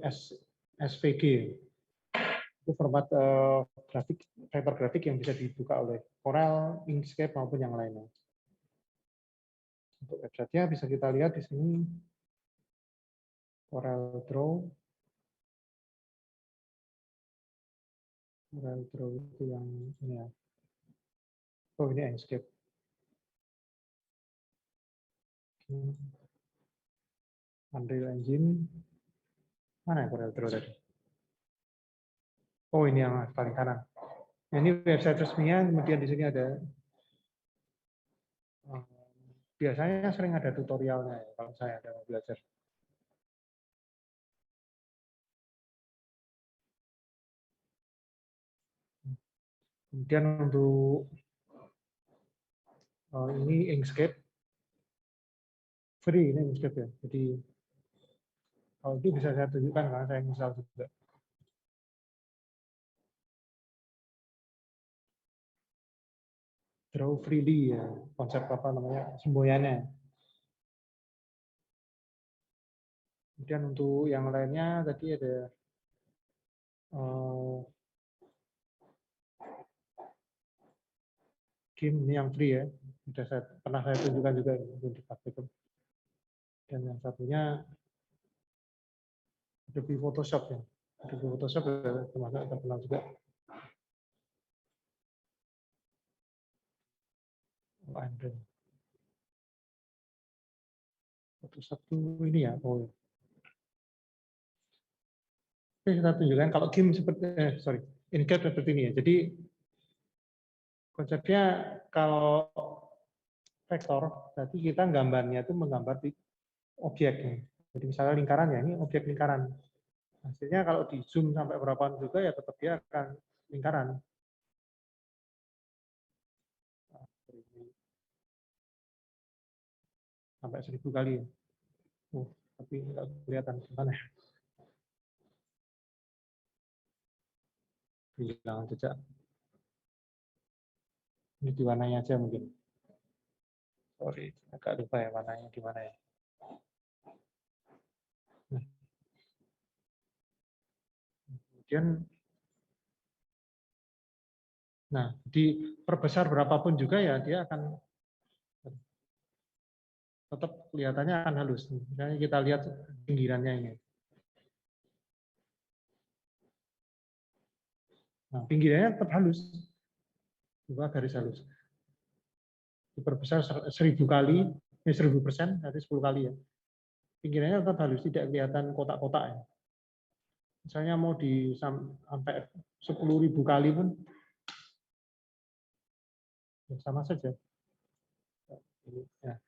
SVG. Itu format grafik, fiber grafik yang bisa dibuka oleh Corel, Inkscape maupun yang lainnya. Untuk website-nya bisa kita lihat di sini Corel Draw. Corel Draw itu yang ini ya. Oh, ini Inkscape. Unreal Engine. Mana ya Corel Draw tadi? Oh, ini yang paling kanan. Nah, ini website resminya, kemudian di sini ada biasanya sering ada tutorialnya ya, kalau saya ada belajar. Kemudian untuk ini Inkscape free, ini Inkscape ya. Jadi kalau itu bisa saya tunjukkan karena saya install juga. Draw freely ya, konsep apa namanya semboyannya. Kemudian untuk yang lainnya tadi ada game ini yang free ya. Sudah pernah saya tunjukkan juga untuk dipraktikkan. Dan yang satunya Adobe Photoshop ya. Adobe Photoshop termasuk terkenal juga. Photoshop itu ini ya. Oh. Oke, kita tunjukkan kalau game seperti Inkscape seperti ini ya. Jadi konsepnya kalau vektor, berarti kita gambarnya itu menggambar di objek. Jadi misalnya lingkaran ya, ini objek lingkaran. Hasilnya kalau di zoom sampai berapaan juga ya tetap dia akan lingkaran. Sampai 1000 kali. Tapi nggak kelihatan gimana. Hilang jejak. Ini diwarnai aja mungkin. Sorry, agak lupa ya warnanya di mana ya. Kemudian, nah diperbesar berapapun juga ya dia akan tetap kelihatannya akan halus. Misalnya kita lihat pinggirannya ini. Nah, pinggirannya tetap halus. Dua garis halus. Diperbesar 1000 kali, 1000%, berarti 10 kali ya. Pinggirannya tetap halus, tidak kelihatan kotak-kotak ya. Misalnya mau sampai 10.000 kali pun ya sama saja. Ya.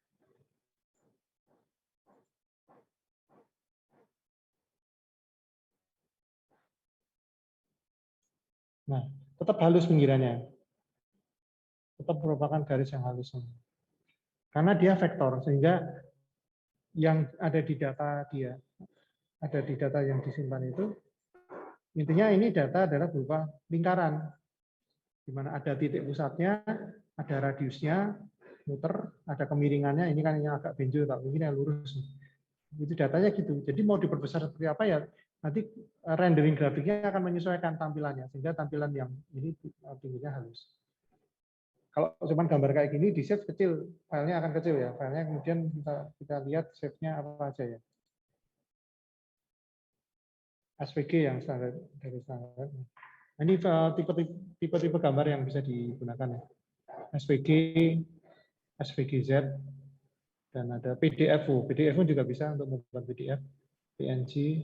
Nah, tetap halus pinggirannya. Tetap merupakan garis yang halus. Karena dia vektor, sehingga yang ada di data dia, ada di data yang disimpan itu, intinya ini data adalah berupa lingkaran, di mana ada titik pusatnya, ada radiusnya, muter, ada kemiringannya, ini kan yang agak benjol, tak mungkin yang lurus. Itu datanya gitu. Jadi mau diperbesar seperti apa ya, nanti rendering grafiknya akan menyesuaikan tampilannya, sehingga tampilan yang ini tingginya halus. Kalau cuma gambar kayak gini di save kecil, filenya akan kecil ya. Filenya kemudian kita lihat save-nya apa aja ya. SVG yang standar dari standar. Ini tipe-tipe gambar yang bisa digunakan ya. SVG, SVGZ, dan ada PDF. PDF pun juga bisa untuk membuat PDF, PNG,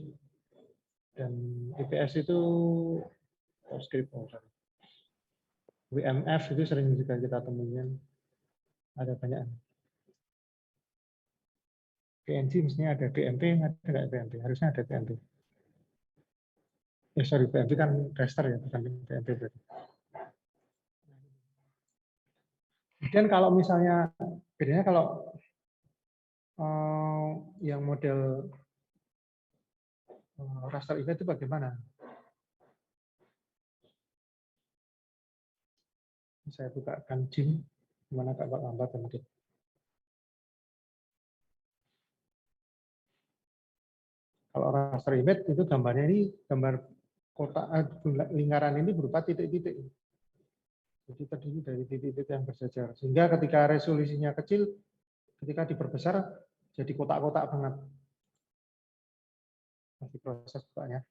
dan IPS itu script. WMF itu sering juga kita temukan. Ada banyak. PNG mestinya ada, BMP ada nggak BMP? Harusnya ada BMP. Sorry, BMP kan raster ya, bukan BMP berarti. Kemudian kalau misalnya, bedanya kalau yang model raster itu bagaimana? Saya bukakan Jim, gimana Kak lambat mungkin. Kalau raster image itu gambarnya ini gambar kotak lingkaran ini berupa titik-titik. Jadi terdiri dari titik-titik yang berjajar. Sehingga ketika resolusinya kecil, ketika diperbesar jadi kotak-kotak banget. Masih proses bukanya.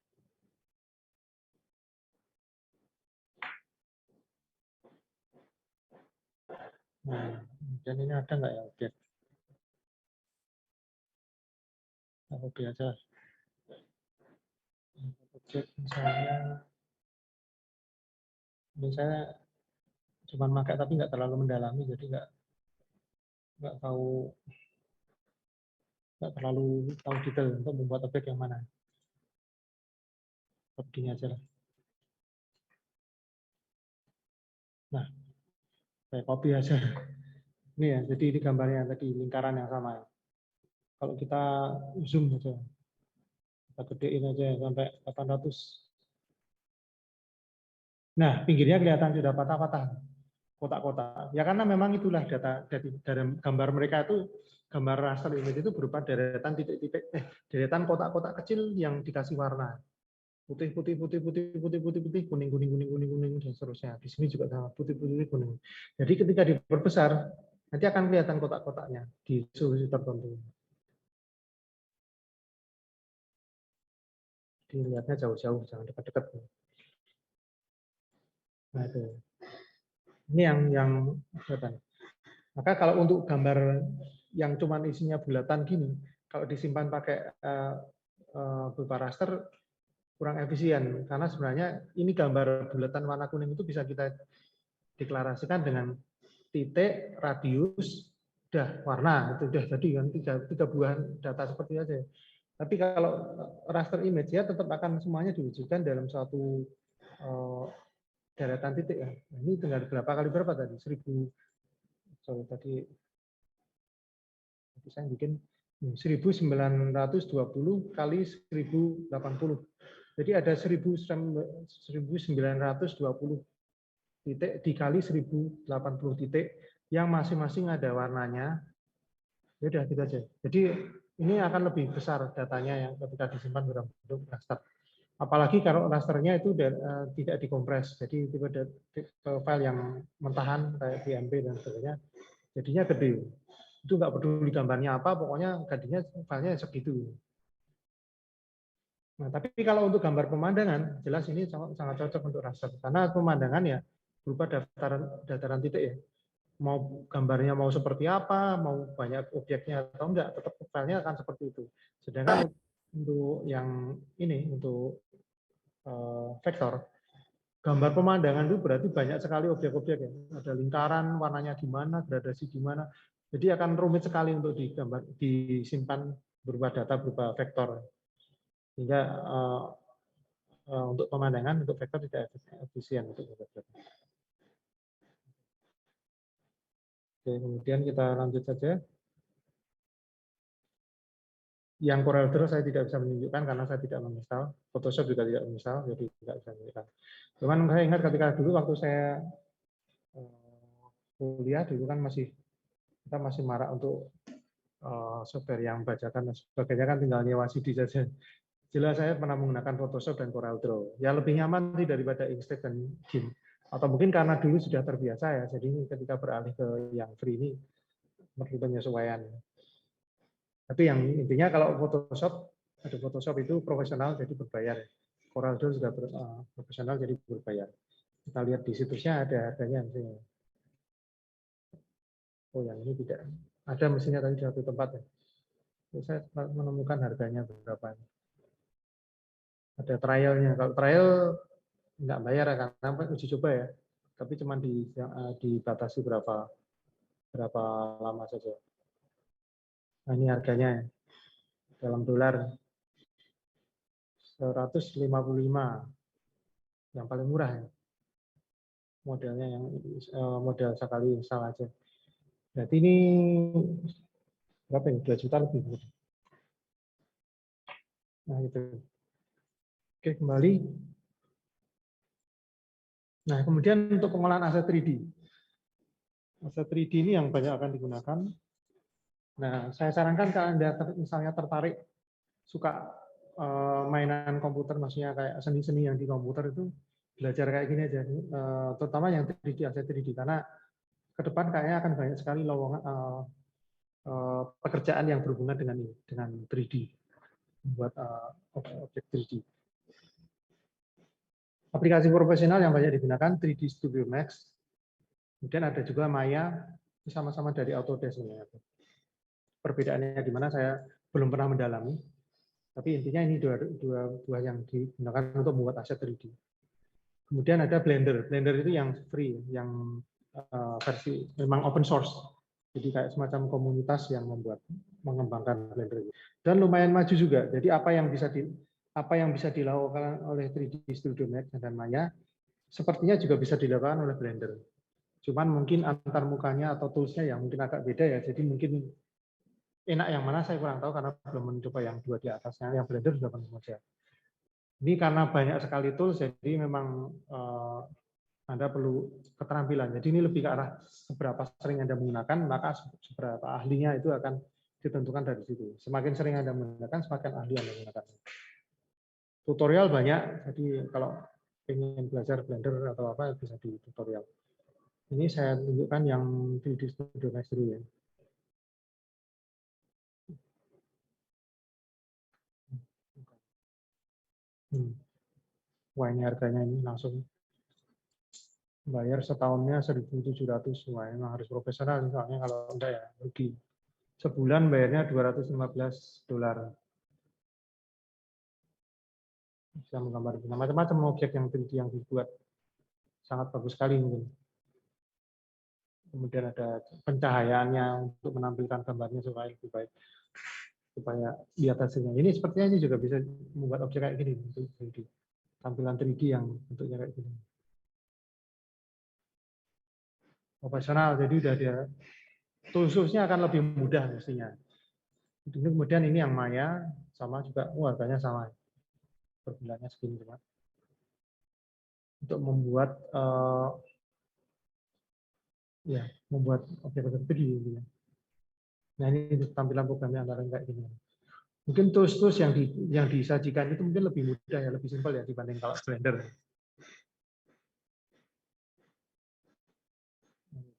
Nah, dan ini ada nggak ya objek? Objek aja. Objek misalnya saya cuma pakai tapi nggak terlalu mendalami, jadi nggak terlalu tahu detail untuk membuat objek yang mana. Begini aja lah. Nah, saya copy aja. Ini ya, jadi ini gambarnya tadi lingkaran yang sama. Kalau kita zoom aja, kita gedein aja sampai 800. Nah, pinggirnya kelihatan sudah patah-patah, kotak-kotak. Ya karena memang itulah data dari gambar mereka itu, gambar raster image itu berupa deretan titik-titik, deretan kotak-kotak kecil yang dikasih warna. Putih, putih, putih, putih, putih, putih, putih, kuning, kuning, kuning, kuning, kuning, dan seterusnya. Di sini juga sama, putih, putih, kuning. Jadi ketika diperbesar, nanti akan kelihatan kotak-kotaknya di resolusi tertentu. Dilihatnya jauh-jauh, jangan dekat-dekat. Nah, itu. Ini yang kelihatan. Maka kalau untuk gambar yang cuma isinya bulatan gini, kalau disimpan pakai berupa raster, kurang efisien. Karena sebenarnya ini gambar bulatan warna kuning itu bisa kita deklarasikan dengan titik, radius, udah warna. Itu udah jadi kan tiga buah data seperti aja. Tapi kalau raster image ya tetap akan semuanya diwujudkan dalam suatu deretan titik ya. Nah, ini tinggal berapa kali berapa tadi? 1000. Sorry, tadi saya bikin 1920 kali 1080. Jadi ada 1920 titik dikali 1080 titik yang masing-masing ada warnanya. Ya udah gitu aja. Jadi ini akan lebih besar datanya yang ketika disimpan dalam bentuk raster. Apalagi kalau rasternya itu tidak dikompres, jadi tipe file yang mentahan kayak BMP dan sebagainya, jadinya gede. Itu nggak peduli gambarnya apa, pokoknya jadinya filenya segitu. Nah, tapi kalau untuk gambar pemandangan, jelas ini sangat cocok untuk raster, karena pemandangan ya berupa dataran titik ya. Mau gambarnya mau seperti apa, mau banyak objeknya atau enggak, tetap filenya akan seperti itu. Sedangkan untuk yang ini, untuk vektor, gambar pemandangan itu berarti banyak sekali objek-objek ya. Ada lingkaran, warnanya gimana, gradasi gimana. Jadi akan rumit sekali untuk disimpan berupa data berupa vektor. Sehingga untuk pemandangan, untuk vektor tidak efisien untuk data. Oke, kemudian kita lanjut saja. Yang Corel Draw saya tidak bisa menunjukkan karena saya tidak menginstal. Photoshop juga tidak menginstal, jadi tidak bisa menunjukkan. Cuman saya ingat ketika dulu waktu saya kuliah dulu kan kita masih marak untuk software yang bajakan dan sebagainya, kan tinggal nyewa CD saja. Jelas saya pernah menggunakan Photoshop dan Corel Draw. Ya lebih nyaman sih daripada Inkscape dan GIMP. Atau mungkin karena dulu sudah terbiasa ya, jadi ketika beralih ke yang free ini perlu penyesuaian. Tapi yang intinya kalau Photoshop, ada Photoshop itu profesional jadi berbayar. Corel Draw juga profesional jadi berbayar. Kita lihat di situsnya ada harganya misalnya. Oh yang ini tidak. Ada mesinnya tadi di satu tempat ya. Saya menemukan harganya berapa. Ada trialnya. Kalau trial nggak bayar karena uji coba ya. Tapi cuma dibatasi berapa lama saja. Nah, ini harganya dalam dolar 155 yang paling murah ya. Modelnya yang model sekali install aja. Berarti ini berapa ini? 2 juta lebih. Nah itu. Oke, kembali. Nah, kemudian untuk pengolahan aset 3D. Aset 3D ini yang banyak akan digunakan. Nah, saya sarankan kalau Anda misalnya tertarik, suka mainan komputer, maksudnya kayak seni-seni yang di komputer itu belajar kayak gini aja, terutama yang 3D, aset 3D, karena ke depan kayaknya akan banyak sekali lowongan pekerjaan yang berhubungan dengan 3D, membuat objek 3D. Aplikasi profesional yang banyak digunakan 3D Studio Max, kemudian ada juga Maya, sama-sama dari Autodesk. Perbedaannya di mana saya belum pernah mendalami, tapi intinya ini dua yang digunakan untuk membuat aset 3D. Kemudian ada Blender. Blender itu yang free, yang versi memang open source. Jadi kayak semacam komunitas yang mengembangkan Blender. Dan lumayan maju juga. Jadi apa yang bisa dilakukan oleh 3D Studio Max dan Maya, sepertinya juga bisa dilakukan oleh Blender. Cuman mungkin antar mukanya atau toolsnya yang mungkin agak beda ya. Jadi mungkin enak yang mana saya kurang tahu karena belum mencoba yang dua di atasnya. Yang Blender sudah pernah saja. Ini karena banyak sekali tools, jadi memang Anda perlu keterampilan. Jadi ini lebih ke arah seberapa sering Anda menggunakan, maka seberapa ahlinya itu akan ditentukan dari situ. Semakin sering Anda menggunakan, semakin ahli Anda menggunakan. Tutorial banyak, jadi kalau ingin belajar Blender atau apa bisa di tutorial. Ini saya tunjukkan yang 3D Studio Max dulu ya. Wah, ini harganya ini langsung bayar setahunnya 1.700. Wah, memang harus profesional, soalnya kalau enggak ya rugi. Sebulan bayarnya $215. Bisa menggambar macam-macam objek yang 3D yang dibuat. Sangat bagus sekali mungkin. Kemudian ada pencahayaannya untuk menampilkan gambarnya supaya lebih baik. Supaya lihat hasilnya. Ini sepertinya ini juga bisa membuat objek kayak gini untuk 3D. Tampilan 3D yang bentuknya kayak gini. Profesional, jadi udah ada toolsnya akan lebih mudah mestinya. Kemudian ini yang Maya sama juga, harganya sama. Per bulannya segini cuma. Untuk membuat membuat objek-objek 3D. Gitu. Nah ini tampilan programnya antara kayak gini. Mungkin tools-tools yang disajikan itu mungkin lebih mudah ya, lebih simpel ya dibanding kalau Blender.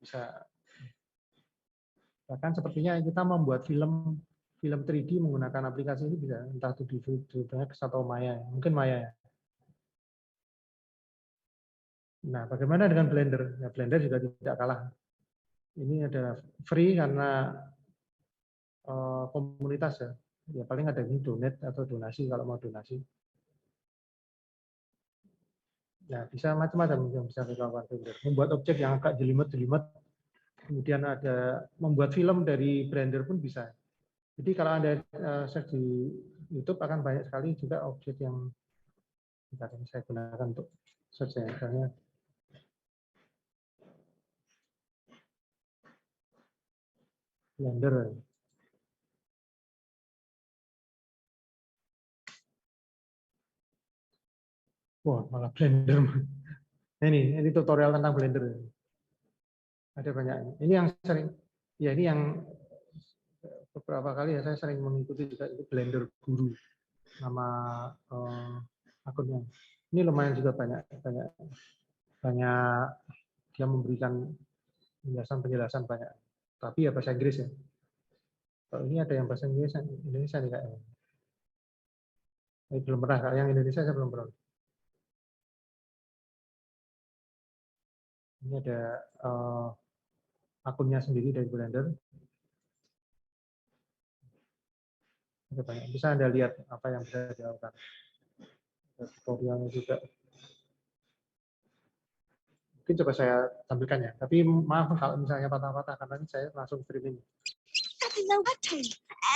Bisa bahkan sepertinya kita membuat film 3D menggunakan aplikasi ini bisa entah itu di Max atau Maya, mungkin Maya ya. Nah, bagaimana dengan Blender? Ya, Blender juga tidak kalah. Ini ada free karena komunitas ya. Ya paling ada ini donate atau donasi kalau mau donasi. Ya bisa macam-macam yang bisa dilakukan Blender. Membuat objek yang agak jelimet-jelimet. Kemudian ada membuat film dari Blender pun bisa. Jadi kalau Anda search di YouTube akan banyak sekali juga objek yang saya gunakan untuk search ya. Misalnya Blender. Wah, malah Blender. Ini tutorial tentang Blender. Ada banyak. Ini yang sering, ya ini yang beberapa kali ya saya sering mengikuti juga itu Blender Guru nama akunnya. Ini lumayan juga banyak dia memberikan penjelasan banyak. Tapi ya bahasa Inggris ya. Kalau ini ada yang bahasa Indonesia nih kayaknya. Saya belum pernah, kalau yang Indonesia saya belum pernah. Ini ada akunnya sendiri dari Blender. Ada banyak. Bisa Anda lihat apa yang bisa dilakukan. Ada tutorialnya juga. Mungkin coba saya tampilkan ya. Tapi maaf kalau misalnya patah-patah karena ini saya langsung streaming.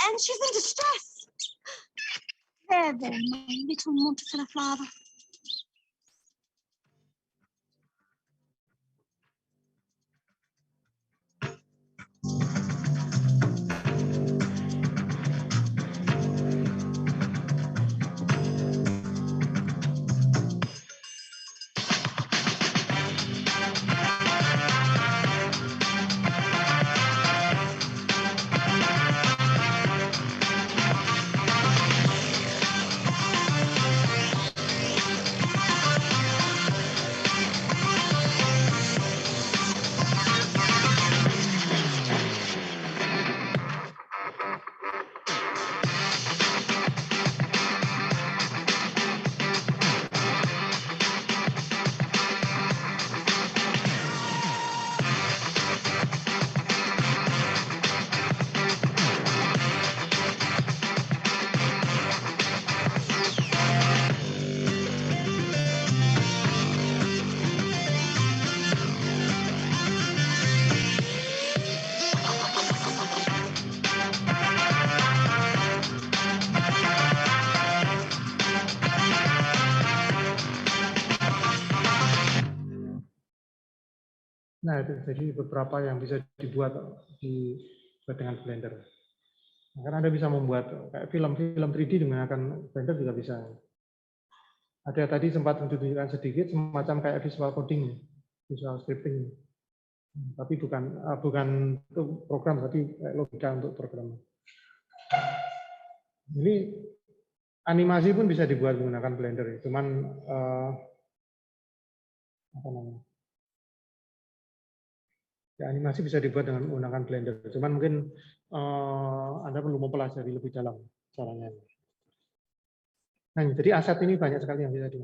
And she's in distress. There, my little Monticello flower. Nah, itu jadi beberapa yang bisa dibuat dengan Blender. Nah, kan Anda bisa membuat kayak film-film 3D menggunakan Blender juga bisa. Ada tadi sempat menunjukkan sedikit semacam kayak visual coding, visual scripting. Tapi bukan untuk program, tapi logika untuk program. Ini animasi pun bisa dibuat menggunakan Blender, cuman apa namanya? Ya, animasi bisa dibuat dengan menggunakan Blender, cuman mungkin Anda perlu mempelajari lebih dalam caranya. Nah, jadi aset ini banyak sekali yang bisa di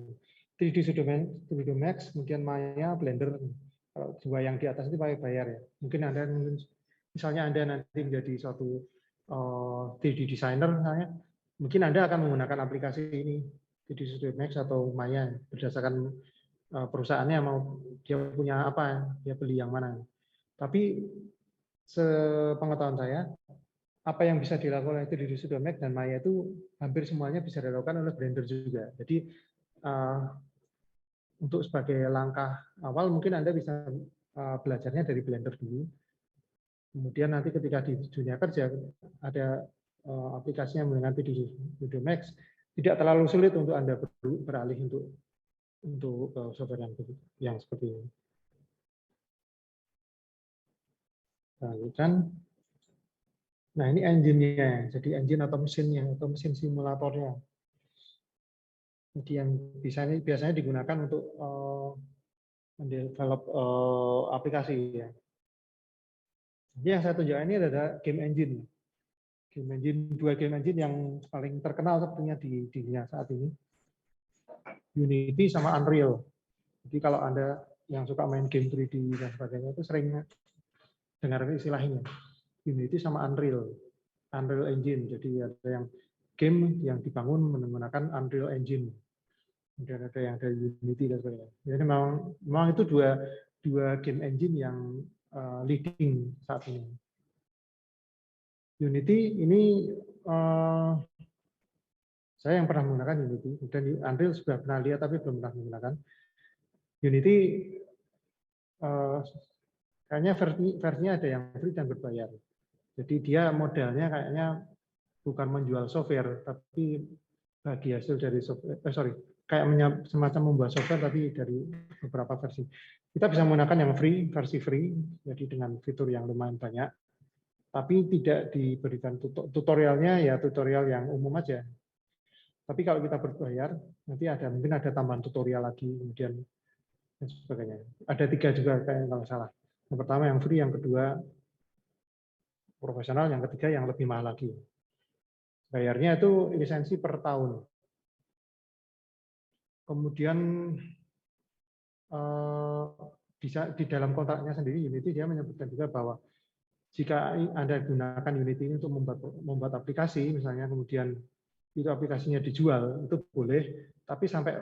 3D Studio Max, kemudian Maya, Blender. Kalau dua yang di atas itu pakai bayar ya. Mungkin misalnya Anda nanti menjadi suatu 3D designer misalnya, mungkin Anda akan menggunakan aplikasi ini 3D Studio Max atau Maya berdasarkan perusahaannya mau dia punya apa, dia beli yang mana. Tapi sepengetahuan saya, apa yang bisa dilakukan oleh 3D Studio Max dan Maya itu hampir semuanya bisa dilakukan oleh Blender juga. Jadi untuk sebagai langkah awal mungkin Anda bisa belajarnya dari Blender dulu. Kemudian nanti ketika di dunia kerja ada aplikasinya menggunakan 3D Studio Max, tidak terlalu sulit untuk Anda beralih untuk software yang seperti ini. Nah, ini engine-nya, jadi engine atau mesinnya, atau mesin simulatornya. Jadi yang biasanya digunakan untuk mendevelop aplikasi. Ya. Jadi yang saya tunjukkan ini adalah game engine. Dua game engine yang paling terkenal sepertinya di dunia saat ini. Unity sama Unreal. Jadi kalau Anda yang suka main game 3D dan sebagainya itu sering dengar istilah ini. Unity sama Unreal Engine. Jadi ada yang game yang dibangun menggunakan Unreal Engine. Kemudian ada yang dari Unity dan sebagainya. Jadi memang itu dua game engine yang leading saat ini. Unity ini saya yang pernah menggunakan Unity, dan Unreal sudah pernah lihat tapi belum pernah menggunakan. Unity kayaknya versinya ada yang free dan berbayar. Jadi dia modelnya kayaknya bukan menjual software, tapi bagi hasil dari software, kayak semacam membuat software tapi dari beberapa versi. Kita bisa menggunakan yang versi free, jadi dengan fitur yang lumayan banyak, tapi tidak diberikan tutorialnya ya tutorial yang umum aja. Tapi kalau kita berbayar, nanti mungkin ada tambahan tutorial lagi, kemudian dan sebagainya. Ada 3 juga kayaknya kalau salah. Yang pertama yang free, yang kedua profesional, yang ketiga yang lebih mahal lagi. Bayarnya itu lisensi per tahun. Kemudian di dalam kontraknya sendiri Unity dia menyebutkan juga bahwa jika Anda gunakan Unity ini untuk membuat aplikasi, misalnya kemudian itu aplikasinya dijual, itu boleh, tapi sampai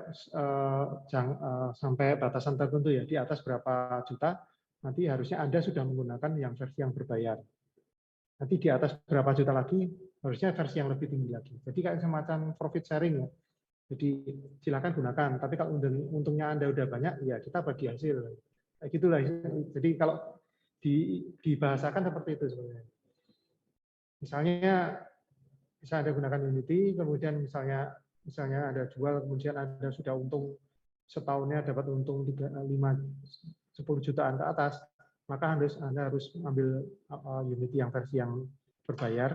batasan tertentu ya, di atas berapa juta, nanti harusnya Anda sudah menggunakan yang versi yang berbayar. Nanti di atas berapa juta lagi, harusnya versi yang lebih tinggi lagi. Jadi kayak semacam profit sharing ya. Jadi silakan gunakan, tapi kalau untungnya Anda udah banyak, ya kita bagi hasil. Kayak gitulah. Jadi kalau dibahasakan seperti itu sebenarnya. Misalnya bisa Anda gunakan Unity, kemudian misalnya Anda jual, kemudian Anda sudah untung setahunnya dapat untung 10 jutaan ke atas, maka Anda harus ambil Unity yang versi yang berbayar.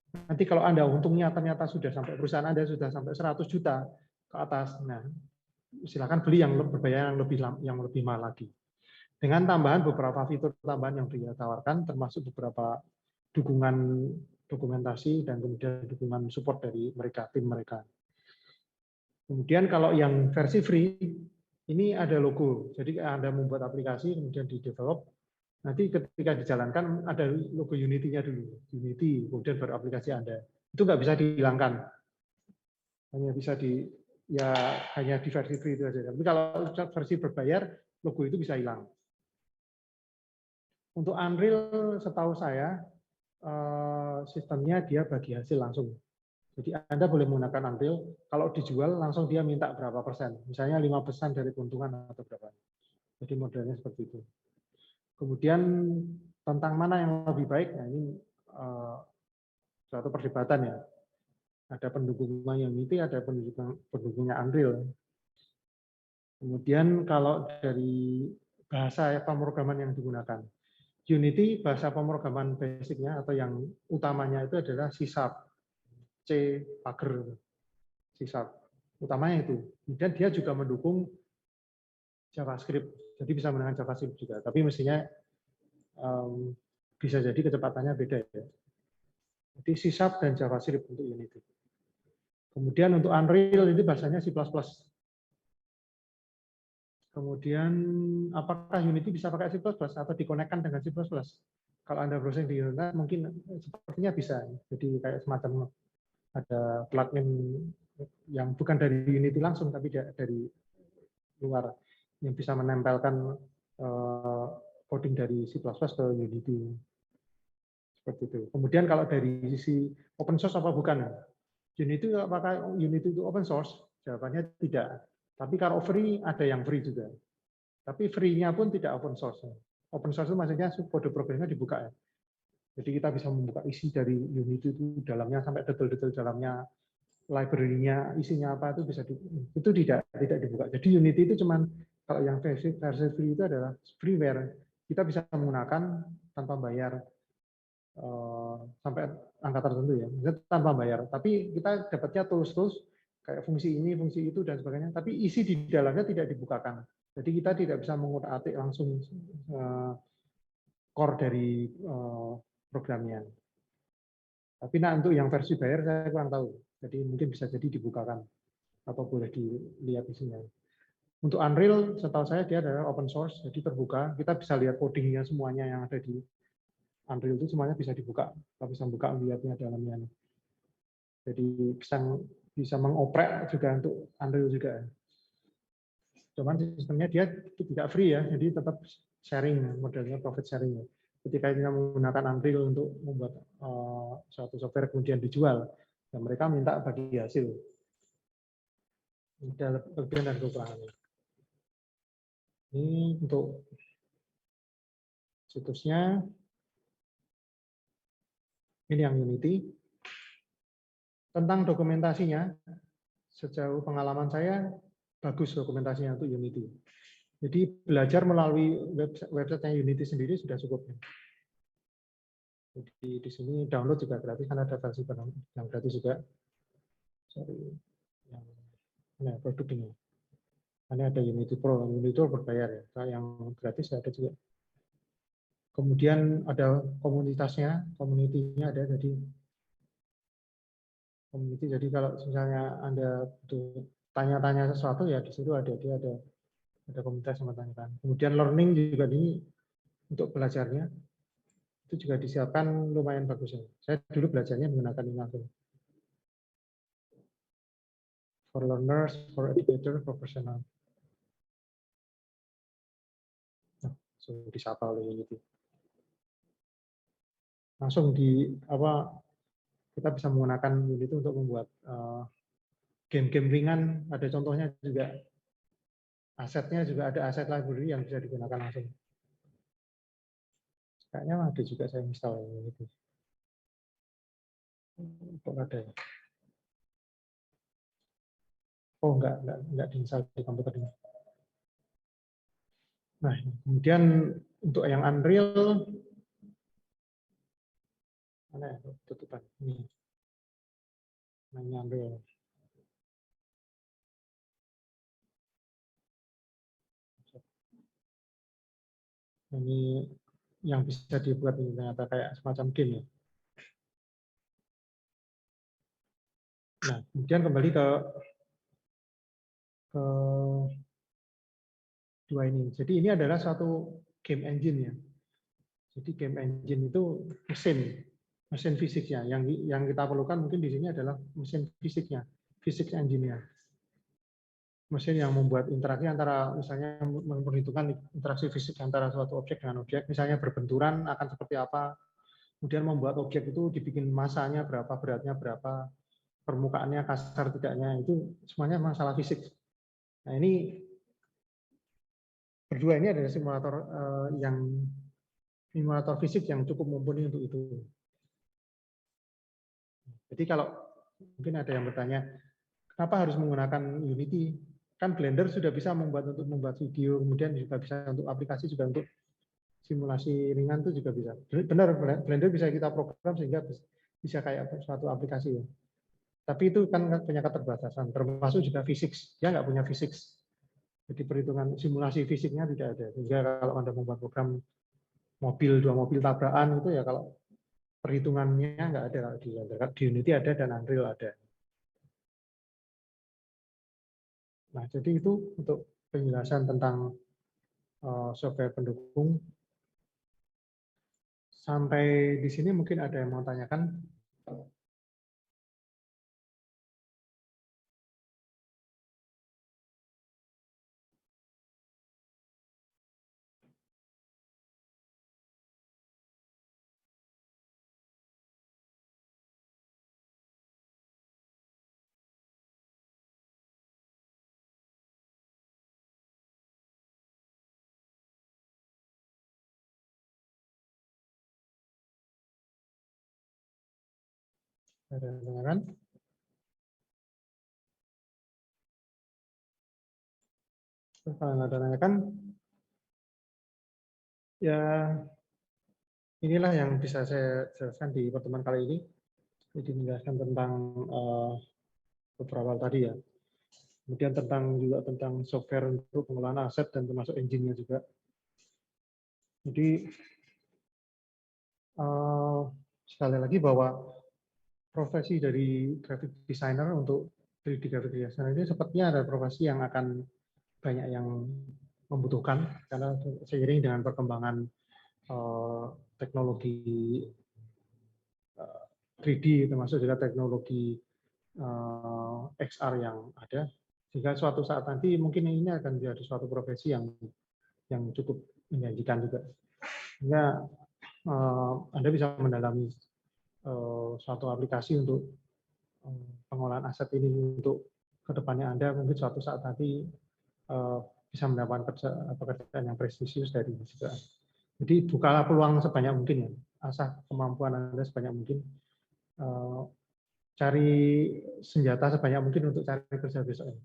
Nanti kalau Anda untungnya ternyata sudah sampai perusahaan Anda sudah sampai 100 juta ke atas, nah silakan beli yang berbayar yang lebih mahal lagi. Dengan tambahan beberapa fitur tambahan yang dia tawarkan, termasuk beberapa dukungan dokumentasi dan kemudian dukungan support dari tim mereka. Kemudian kalau yang versi free, ini ada logo. Jadi Anda membuat aplikasi, kemudian di-develop, nanti ketika dijalankan ada logo Unity-nya dulu. Unity, kemudian baru aplikasi Anda. Itu nggak bisa dihilangkan. Hanya bisa hanya di versi free itu saja. Tapi kalau versi berbayar, logo itu bisa hilang. Untuk Unreal, setahu saya, sistemnya dia bagi hasil langsung. Jadi Anda boleh menggunakan Unreal, kalau dijual langsung dia minta berapa persen. Misalnya 5% dari keuntungan atau berapa. Jadi modelnya seperti itu. Kemudian tentang mana yang lebih baik, nah ini suatu perdebatan ya. Ada pendukungnya Unity, ada pendukungnya Unreal. Kemudian kalau dari bahasa pemrograman yang digunakan, Unity bahasa pemrograman basicnya atau yang utamanya itu adalah C#, C, Pager, C#. Utamanya itu. Kemudian dia juga mendukung JavaScript, jadi bisa menggunakan JavaScript juga. Tapi mestinya bisa jadi kecepatannya beda ya. Jadi C# dan JavaScript untuk Unity. Kemudian untuk Unreal ini bahasanya C++. Kemudian apakah Unity bisa pakai C++ atau dikonekkan dengan C++? Kalau Anda browsing di internet mungkin sepertinya bisa. Jadi kayak semacam ada plugin yang bukan dari Unity langsung tapi dari luar yang bisa menempelkan coding dari C++ ke Unity. Seperti itu. Kemudian kalau dari sisi open source apa bukan? Unity apakah Unity itu open source? Jawabannya tidak. Tapi kalau free ada yang free juga. Tapi free-nya pun tidak open source. Open source itu maksudnya kode programnya dibuka ya. Jadi kita bisa membuka isi dari Unity itu dalamnya sampai detail-detail dalamnya, library-nya isinya apa itu bisa itu tidak dibuka. Jadi Unity itu cuman kalau yang versi free itu adalah freeware. Kita bisa menggunakan tanpa bayar sampai angka tertentu ya, misalnya tanpa bayar. Tapi kita dapatnya tools kayak fungsi ini, fungsi itu dan sebagainya. Tapi isi di dalamnya tidak dibukakan. Jadi kita tidak bisa mengutak-atik langsung core dari programnya. Tapi nah untuk yang versi bayar saya kurang tahu. Jadi mungkin bisa jadi dibukakan atau boleh dilihat isinya. Untuk Unreal, setahu saya dia adalah open source, jadi terbuka. Kita bisa lihat codingnya semuanya yang ada di Unreal itu semuanya bisa dibuka. Kita bisa buka lihatnya dalamnya. Jadi bisa mengoprek juga untuk Unreal juga. Cuman sistemnya dia tidak free ya, jadi tetap sharing, modelnya profit sharing. Ketika kita menggunakan Unreal untuk membuat suatu software kemudian dijual, dan mereka minta bagi hasil. Ada kelebihan dan kekurangannya. Ini untuk situsnya. Ini yang Unity. Tentang dokumentasinya, sejauh pengalaman saya, bagus dokumentasinya untuk Unity. Jadi belajar melalui website Unity sendiri sudah cukup. Jadi di sini download juga gratis, karena ada versi yang gratis juga. Sorry, yang produk ini. Ini ada Unity Pro, Unity Pro berbayar ya. Yang gratis ada juga. Kemudian ada komunitasnya, community-nya ada, jadi community. Jadi kalau misalnya Anda butuh tanya-tanya sesuatu ya di situ ada komunitas yang bertanyakan. Kemudian learning juga ini untuk belajarnya itu juga disiapkan lumayan bagus ya. Saya dulu belajarnya menggunakan ini langsung. For learners, for educators, professional. Nah, so disapa oleh Unity. Langsung kita bisa menggunakan Unity untuk membuat game-game ringan. Ada contohnya juga. Asetnya juga ada aset library yang bisa digunakan langsung. Kayaknya ada juga saya install Unity. Kok ada ya? Oh, enggak diinstal di komputer ini. Nah, kemudian untuk yang Unreal, mana ya tutupan ini? Namanya Unreal. Ini yang bisa dibuat ini ternyata kayak semacam game ya. Nah, kemudian kembali ke dua ini. Jadi ini adalah suatu game engine ya. Jadi game engine itu mesin fisiknya. Yang kita perlukan mungkin di sini adalah mesin fisiknya, physics engine-nya. Mesin yang membuat interaksi antara, misalnya memperhitungkan interaksi fisik antara suatu objek dengan objek, misalnya berbenturan akan seperti apa, kemudian membuat objek itu dibikin masanya berapa, beratnya berapa, permukaannya kasar tidaknya, itu semuanya masalah fisik. Nah ini berdua ini adalah simulator yang simulator fisik yang cukup mumpuni untuk itu. Jadi kalau mungkin ada yang bertanya, kenapa harus menggunakan Unity? Kan Blender sudah bisa membuat video, kemudian juga bisa untuk aplikasi, juga untuk simulasi ringan itu juga bisa. Benar, Blender bisa kita program sehingga bisa kayak suatu aplikasi ya. Tapi itu kan punya keterbatasan, termasuk juga fisik. Dia nggak punya fisik. Jadi perhitungan simulasi fisiknya tidak ada. Sehingga kalau Anda membuat program dua mobil tabrakan itu ya kalau perhitungannya nggak ada kalau di Unity ada dan Unreal ada. Nah, jadi itu untuk penjelasan tentang software pendukung. Sampai di sini mungkin ada yang mau tanyakan. Ada yang tanyakan? Kalau nggak ada yang tanyakan, ya inilah yang bisa saya jelaskan di pertemuan kali ini. Jadi menjelaskan tentang beberapa hal tadi ya. Kemudian juga tentang software untuk pengelolaan aset dan termasuk engine-nya juga. Jadi sekali lagi bahwa profesi dari graphic designer untuk 3D graphic designer ini sepertinya ada profesi yang akan banyak yang membutuhkan karena seiring dengan perkembangan teknologi 3D termasuk juga teknologi XR yang ada, sehingga suatu saat nanti mungkin ini akan menjadi suatu profesi yang cukup menjanjikan juga. Sehingga Anda bisa mendalami suatu aplikasi untuk pengolahan aset ini untuk kedepannya Anda mungkin suatu saat nanti bisa mendapatkan pekerjaan yang prestisius dari juga. Jadi bukalah peluang sebanyak mungkin ya, asah kemampuan Anda sebanyak mungkin. Cari senjata sebanyak mungkin untuk cari kerja besok.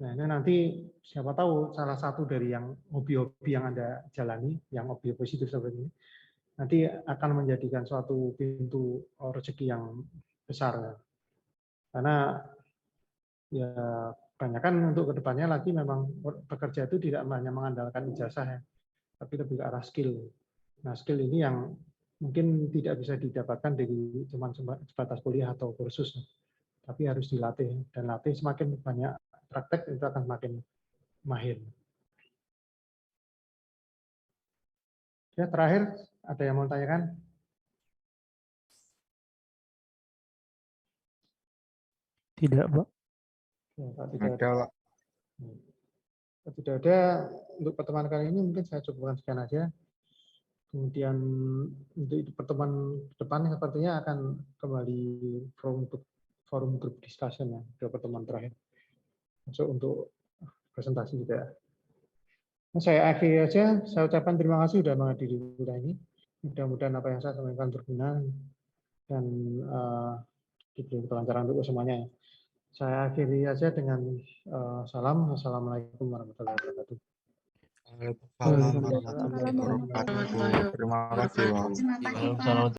Nah, ini nanti siapa tahu salah satu dari yang hobi-hobi yang Anda jalani, yang hobi positif seperti ini, nanti akan menjadikan suatu pintu rezeki yang besar. Ya. Karena ya kebanyakan untuk kedepannya lagi memang bekerja itu tidak hanya mengandalkan ijazah ya, tapi lebih ke arah skill. Nah, skill ini yang mungkin tidak bisa didapatkan dari cuma sebatas kuliah atau kursus, tapi harus dilatih, dan latih semakin banyak praktek itu akan makin mahir. Ya, terakhir ada yang mau tanyakan? Tidak, Pak. Ya, Pak, tidak ada. Tidak ada, untuk pertemuan kali ini mungkin saya cukupkan sekian aja. Kemudian untuk pertemuan depan sepertinya akan kembali forum group discussion ya, ke pertemuan terakhir. Masuk untuk presentasi juga. Nah, saya akhiri aja, saya ucapkan terima kasih sudah menghadiri kuliah ini. Mudah-mudahan apa yang saya sampaikan berguna dan diberi kelancaran untuk semuanya. Saya akhiri aja dengan salam. Assalamualaikum warahmatullahi wabarakatuh. Waalaikumsalam warahmatullahi wabarakatuh. Terima kasih, Pak.